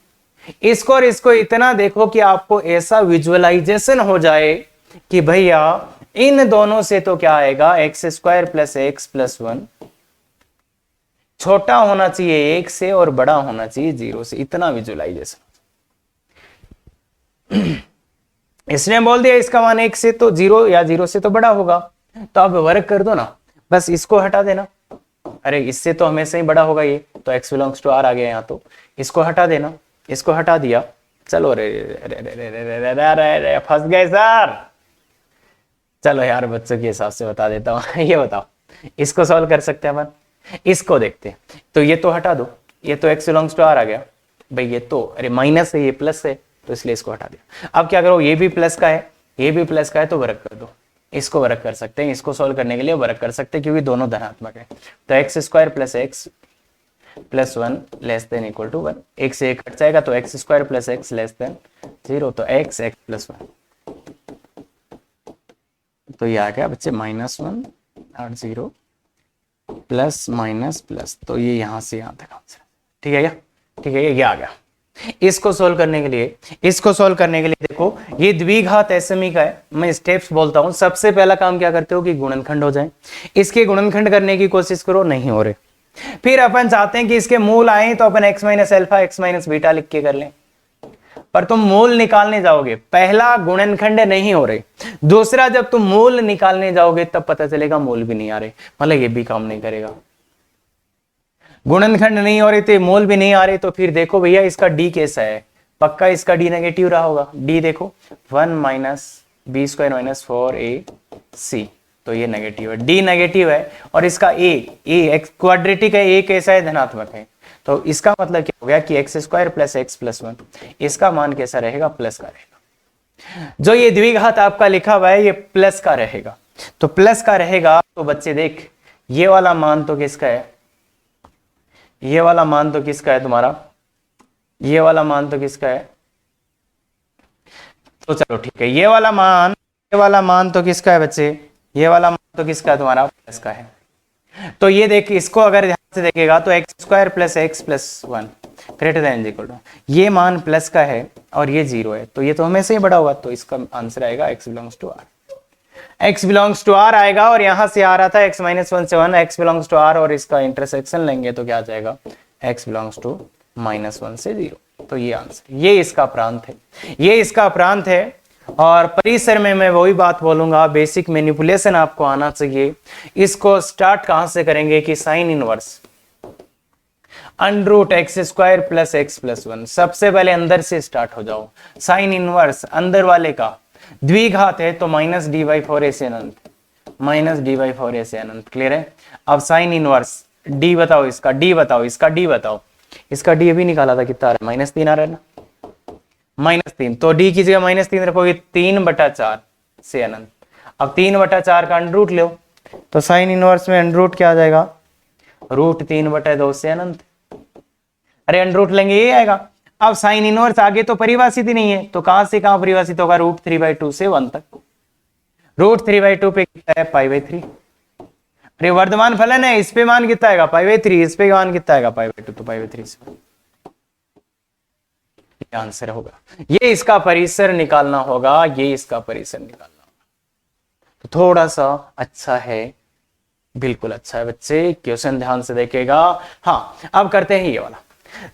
इसको और इसको इतना देखो कि आपको ऐसा विजुअलाइजेशन हो जाए कि भैया इन दोनों से तो क्या आएगा? x² + x + 1 छोटा होना चाहिए 1 से और बड़ा होना चाहिए 0 से। इतना विजुअलाइजेशन। इसने बोल दिया इसका मान 1 से तो 0 या 0 से तो बड़ा होगा, तो आप वर्क कर दो ना, बस इसको हटा देना। अरे इससे तो हमेशा ही बड़ा होगा ये, तो x बिलोंग्स टू r आ गया यहाँ, तो इसको हटा देना। इसको हटा दिया, चलो रे फंस गए सर। चलो यार बच्चों के हिसाब से बता देता हूँ। ये बताओ इसको सॉल्व कर सकते हैं अपन? इसको देखते हैं। तो ये तो हटा दो, ये तो x बिलोंग्स टू r आ गया भाई। ये तो अरे माइनस है, ये प्लस है, तो इसलिए इसको हटा दिया। अब क्या करो, ये भी प्लस का है, ये भी प्लस का है, तो वर्क कर दो। इसको वर्क कर सकते हैं, इसको सॉल्व करने के लिए वर्क कर सकते हैं क्योंकि दोनों धनात्मक है। तो x² + x + 1 < 1। 1 से 1 कट जाएगा तो x² + x < 0, तो x + 1। तो ये आ गया बच्चे -1 और 0 प्लस, तो ये यहां से यहां तक आंसर। ठीक है क्या? ठीक है, ये आ गया। इसको सॉल्व करने के लिए देखो ये द्विघात SME का है। मैं स्टेप्स बोलता हूं। सबसे पहला काम क्या करते हो कि गुणनखंड हो जाए। इसके गुणनखंड करने की कोशिश करो, नहीं हो रहे। फिर अपन चाहते हैं कि इसके मूल आए, तो अपन x - अल्फा x - बीटा लिख के कर लें। पर तुम मूल निकालने जाओगे, पहला गुणनखंड नहीं हो रहे, दूसरा जब तुम मूल निकालने जाओगे तब पता चलेगा मूल भी नहीं आ रहे, मतलब ये भी काम नहीं करेगा। गुणनखंड नहीं हो रहे थे, मूल भी नहीं आ रहे, तो फिर देखो भैया इसका डी कैसा है? पक्का इसका डी नेगेटिव रहा होगा। डी देखो 1 - b² - 4ac, तो ये नेगेटिव है, डी नेगेटिव है। और इसका ए क्वाड्रेटिक है, ए कैसा है? धनात्मक है। तो इसका मतलब क्या हो गया कि x² + x + 1, इसका मान कैसा रहेगा? प्लस का रहेगा। जो ये द्विघात आपका लिखा हुआ है ये प्लस का रहेगा। तो प्लस का रहेगा तो बच्चे देख, ये वाला मान तो किसका है? ये वाला मान तो किसका है तुम्हारा? ये वाला मान तो किसका है? तो चलो ठीक है, ये वाला मान तो किसका है बच्चे? ये वाला मान तो किसका है तुम्हारा? प्लस का है। तो ये देख, इसको अगर ध्यान से देखेगा तो x² + x + 1 greater than equal to, ये मान प्लस का है और ये 0 है, तो ये तो हमेशा ही बड़ा होगा। तो इसका आंसर आएगा x belongs to r। x belongs to r आएगा और यहां से आ रहा था x - 1 से 1, x बिलोंग्स टू r और इसका इंटरसेक्शन लेंगे तो क्या आ जाएगा? x बिलोंग्स टू -1 से 0। तो ये आंसर, ये इसका प्रांत है। और परिसर में मैं वही बात बोलूंगा, बेसिक मैनिपुलेशन आपको आना चाहिए। इसको स्टार्ट कहां से करेंगे कि साइन इनवर्स √x² + x + 1, सबसे पहले अंदर से स्टार्ट हो जाओ। साइन इनवर्स अंदर वाले का द्विघात है तो -d/4ac अनंत, -d/4ac अनंत। क्लियर है? अब साइन इनवर्स d बताओ, इसका d बताओ, इसका d भी निकाला था, कितना आ रहा है? -3 आ रहा है ना, -3। तो d की जगह -3 रखोगे, 3/4 से अनंत। अब 3/4 का अंडर लो, तो साइन इनवर्स में अंडर क्या आ जाएगा? √3/2 से अनंत। अरे अंडर लेंगे ये आएगा। अब साइन इनवर्स आगे तो परिभाषित ही नहीं है, तो कहां से कहां परिभाषित होगा? √3/2 से 1 तक। √3/2 पे कितना है? π/3। अरे वर्धमान फलन है, इस पे मान कितना आएगा? π/3। इस पे मान कितना आएगा? π/2। तो π/3 से आंसर होगा। ये इसका परिसर निकालना होगा, तो थोड़ा सा अच्छा है, बिल्कुल अच्छा है बच्चे। क्वेश्चन ध्यान से देखेगा। हाँ, अब करते हैं ये वाला।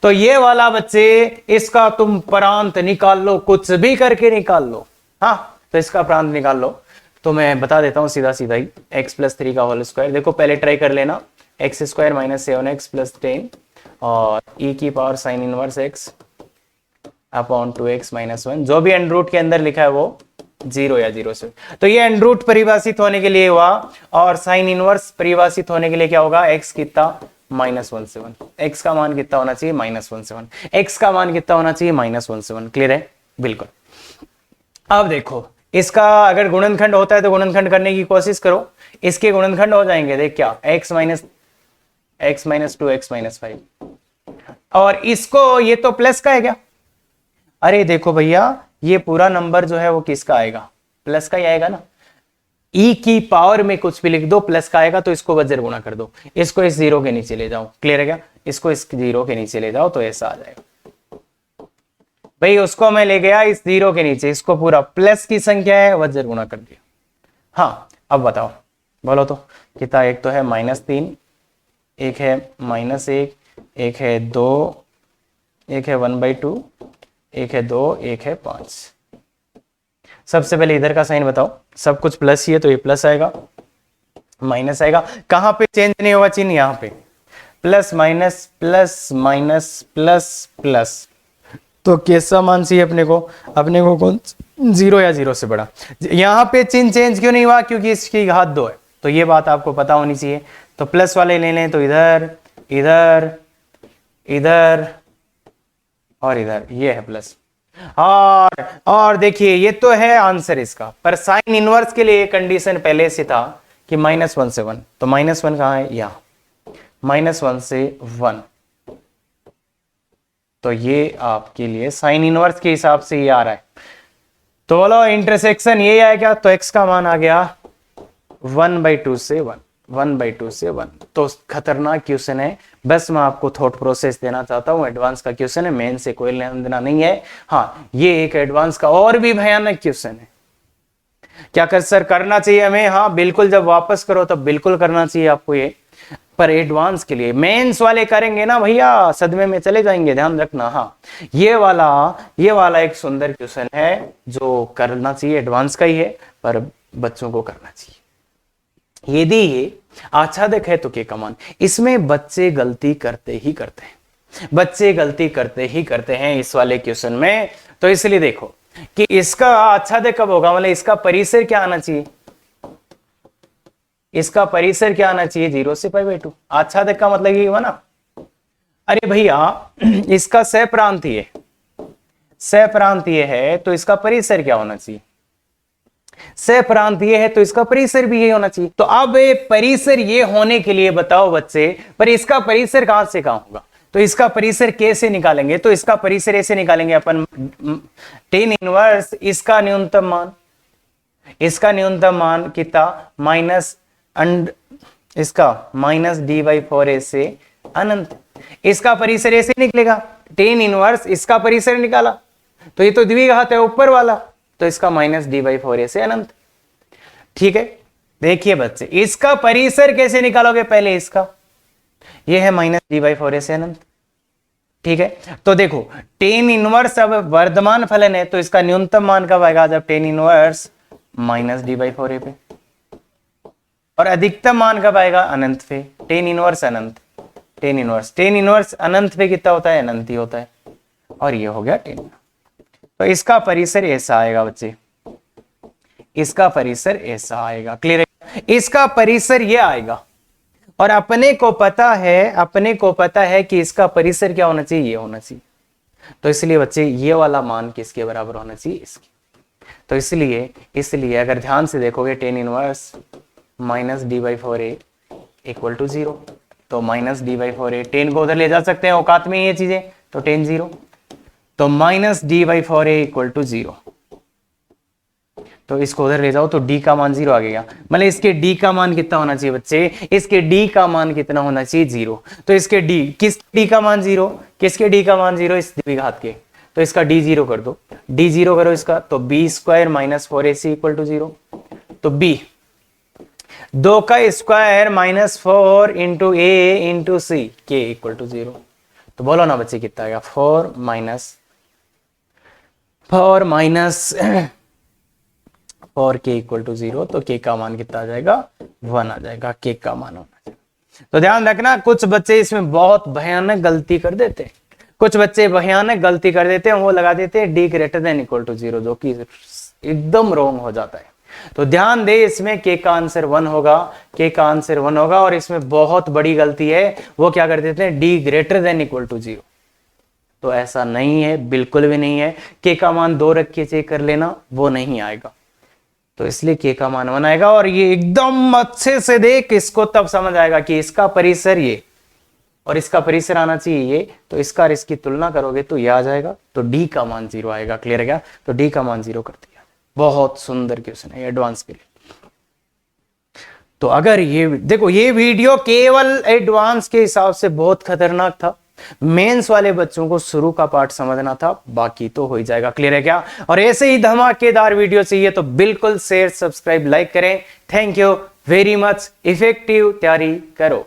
तो ये वाला बच्चे, इसका तुम प्रांत निकाल लो, कुछ भी करके निकाल लो। हाँ, तो इसका प्रांत निकाल लो। तो मैं बता देता हूं सीधा ही, x + 3 का होल स्क्वायर। देखो पहले ट्राई कर लेना, x square minus 7x plus 10 और e की power sine inverse x upon 2x minus 1, जो भी अंडर रूट के अंदर लिखा है वो 0 या 0 से। तो ये अंडर रूट परिभाषित होने के लिए हुआ और साइन इनवर्स परिभाषित होने के लिए क्या होगा, x कितना -1/7, x का मान कितना होना चाहिए -1/7, x का मान कितना होना चाहिए -1/7। क्लियर है? बिल्कुल। अब देखो इसका अगर गुणनखंड होता है तो गुणनखंड करने की कोशिश करो, इसके गुणनखंड हो जाएंगे, देख क्या x माइनस 2 x माइनस 5, और इसको ये तो प्लस का है क्या, अरे देखो भैया ये पूरा नंबर जो है वो किसका आएगा, प्लस का ही आएगा ना, e की पावर में कुछ भी लिख दो प्लस का आएगा, तो इसको वज्र गुणा कर दो, इसको इस 0 के नीचे ले जाओ। क्लियर है क्या? इसको इस 0 के नीचे ले जाओ तो ऐसा आ जाएगा। भाई उसको मैं ले गया इस 0 के नीचे, इसको पूरा प्लस की संख्या है वज्र गुणा कर दिया। हाँ अब बताओ, बोलो तो कितना, एक तो है -3, एक है -1, एक है 2, एक है 1/2, एक है 2, एक है 5। सबसे पहले इधर का साइन बताओ, सब कुछ प्लस ही है तो ये प्लस आएगा, माइनस आएगा, कहां पे चेंज नहीं होगा चिन्ह, यहां पे plus minus plus minus plus plus, तो कैसा मान चाहिए अपने को कौन, 0 या 0 से बड़ा। यहां पे चिन्ह चेंज क्यों नहीं हुआ, क्योंकि इसकी घात 2 है, तो ये बात आपको पता होनी चाहिए। तो प्लस वाले ले लें तो इधर इधर इधर और इधर, ये है प्लस। और देखिए ये तो है आंसर इसका, पर साइन इनवर्स के लिए कंडीशन पहले से था कि -1 से 1, तो -1 कहां है, यहां, -1 से 1, तो ये आपके लिए साइन इनवर्स के हिसाब से ये आ रहा है। तो बोलो इंटरसेक्शन ये आया क्या, तो x का मान आ गया 1/2 से 1, 1/2 से 1। तो खतरनाक क्वेश्चन है, बस मैं आपको थॉट प्रोसेस देना चाहता हूं, एडवांस का क्वेश्चन है, मेन से कोई लेना देना नहीं है। हाँ ये एक एडवांस का और भी भयानक क्वेश्चन है। क्या कर सर करना चाहिए हमें, हाँ बिल्कुल, जब वापस करो तब बिल्कुल करना चाहिए आपको ये, पर एडवांस के लिए, मेंस वाले करेंगे ना भैया सदमे में चले जाएंगे, ध्यान रखना। हाँ ये वाला एक सुंदर क्वेश्चन है जो करना चाहिए, एडवांस का ही है, पर बच्चों को करना चाहिए। यदि ये आच्छादक है तो के का मान, इसमें बच्चे गलती करते ही करते हैं, बच्चे गलती करते ही करते हैं इस वाले क्वेश्चन में। तो इसलिए देखो कि इसका आच्छादक कब होगा, मतलब इसका परिसर क्या आना चाहिए, इसका परिसर क्या आना चाहिए, 0 से π/2। आच्छादक का मतलब ये हुआ ना, अरे भैया इसका सप्रांतीय है तो इसका परिसर क्या होना चाहिए, सप्रांतीय है तो इसका परिसर भी ये होना चाहिए। तो अब परिसर ये होने के लिए बताओ बच्चे, पर इसका परिसर कहां से कहां होगा, तो इसका परिसर कैसे निकालेंगे, तो इसका परिसर ऐसे निकालेंगे अपन, tan इनवर्स इसका न्यूनतम मान कितना, माइनस इसका -d/4a से अनंत, इसका परिसर ऐसे निकलेगा, tan इनवर्स इसका परिसर निकाला तो ये तो द्विघात है ऊपर वाला, तो इसका -d/4a से अनंत। ठीक है, देखिए बच्चे इसका परिसर कैसे निकालोगे, पहले इसका, ये है -d/4a से अनंत। ठीक है, तो देखो tan इनवर्स अब वर्धमान फलन है तो इसका न्यूनतम मान कब आएगा, जब tan इनवर्स -d/4a पे, और अधिकतम मान कब आएगा, अनंत पे, tan इनवर्स अनंत, tan इनवर्स अनंत पे कितना होता है, अनंत ही होता है, और ये हो गया tan। तो इसका परिसर ऐसा आएगा बच्चे, इसका परिसर ऐसा आएगा। क्लियर है, इसका परिसर ये आएगा, और अपने को पता है कि इसका परिसर क्या होना चाहिए, ये होना चाहिए। तो इसलिए बच्चे ये वाला मान किसके बराबर होना चाहिए, इसके। तो इसलिए अगर ध्यान से देखोगे tan इनवर्स -d/4a = 0, तो -d/4a, tan को उधर ले जा सकते हैं औकात में ये चीजें, तो tan 0, तो -d/4a = 0, तो इसको उधर ले जाओ तो d का मान 0 आ गया, मतलब इसके d का मान कितना होना चाहिए बच्चे, इसके d का मान कितना होना चाहिए, 0। तो इसके d, किस d का मान 0, किसके d का मान 0, इस द्विघात के, तो इसका d 0 कर दो, d 0 करो इसका, तो b² - 4ac = 0, तो b 2 का स्क्वायर -4 × a × c k = 0। तो बोलो ना बच्चे कितना आएगा, 4 k = 0, तो k का मान कितना आ जाएगा, 1 आ जाएगा, k का मान होना चाहिए। तो ध्यान रखना, कुछ बच्चे इसमें बहुत भयानक गलती कर देते हैं, कुछ बच्चे भयानक गलती कर देते हैं, वो लगा देते हैं d greater than equal to 0, जो कि एकदम रॉन्ग हो जाता है। तो ध्यान दे, इसमें k का आंसर 1 होगा, k का आंसर 1 होगा। और इसमें बहुत बड़ी गलती है, वो क्या कर देते हैं, d greater than equal to 0। तो ऐसा नहीं है, बिल्कुल भी नहीं है। k का मान 2 रख के चेक कर लेना, वो नहीं आएगा। तो इसलिए k का मान 1 आएगा। और ये एकदम अच्छे से देख, इसको तब समझ आएगा कि इसका परिसर ये और इसका परिसर आना चाहिए ये, तो इसका और इसकी तुलना करोगे तो ये आ जाएगा, तो d का मान 0 आएगा। क्लियर है क्या? तो d का मान 0 कर दिया। बहुत सुंदर क्वेश्चन है एडवांस के लिए। तो अगर ये देखो, ये वीडियो केवल एडवांस के हिसाब से बहुत खतरनाक था, मेंस वाले बच्चों को शुरू का पार्ट समझना था, बाकी तो हो ही जाएगा। क्लियर है क्या? और ऐसे ही धमाकेदार वीडियो चाहिए तो बिल्कुल शेयर, सब्सक्राइब, लाइक करें। Thank you very much. Effective तैयारी करो।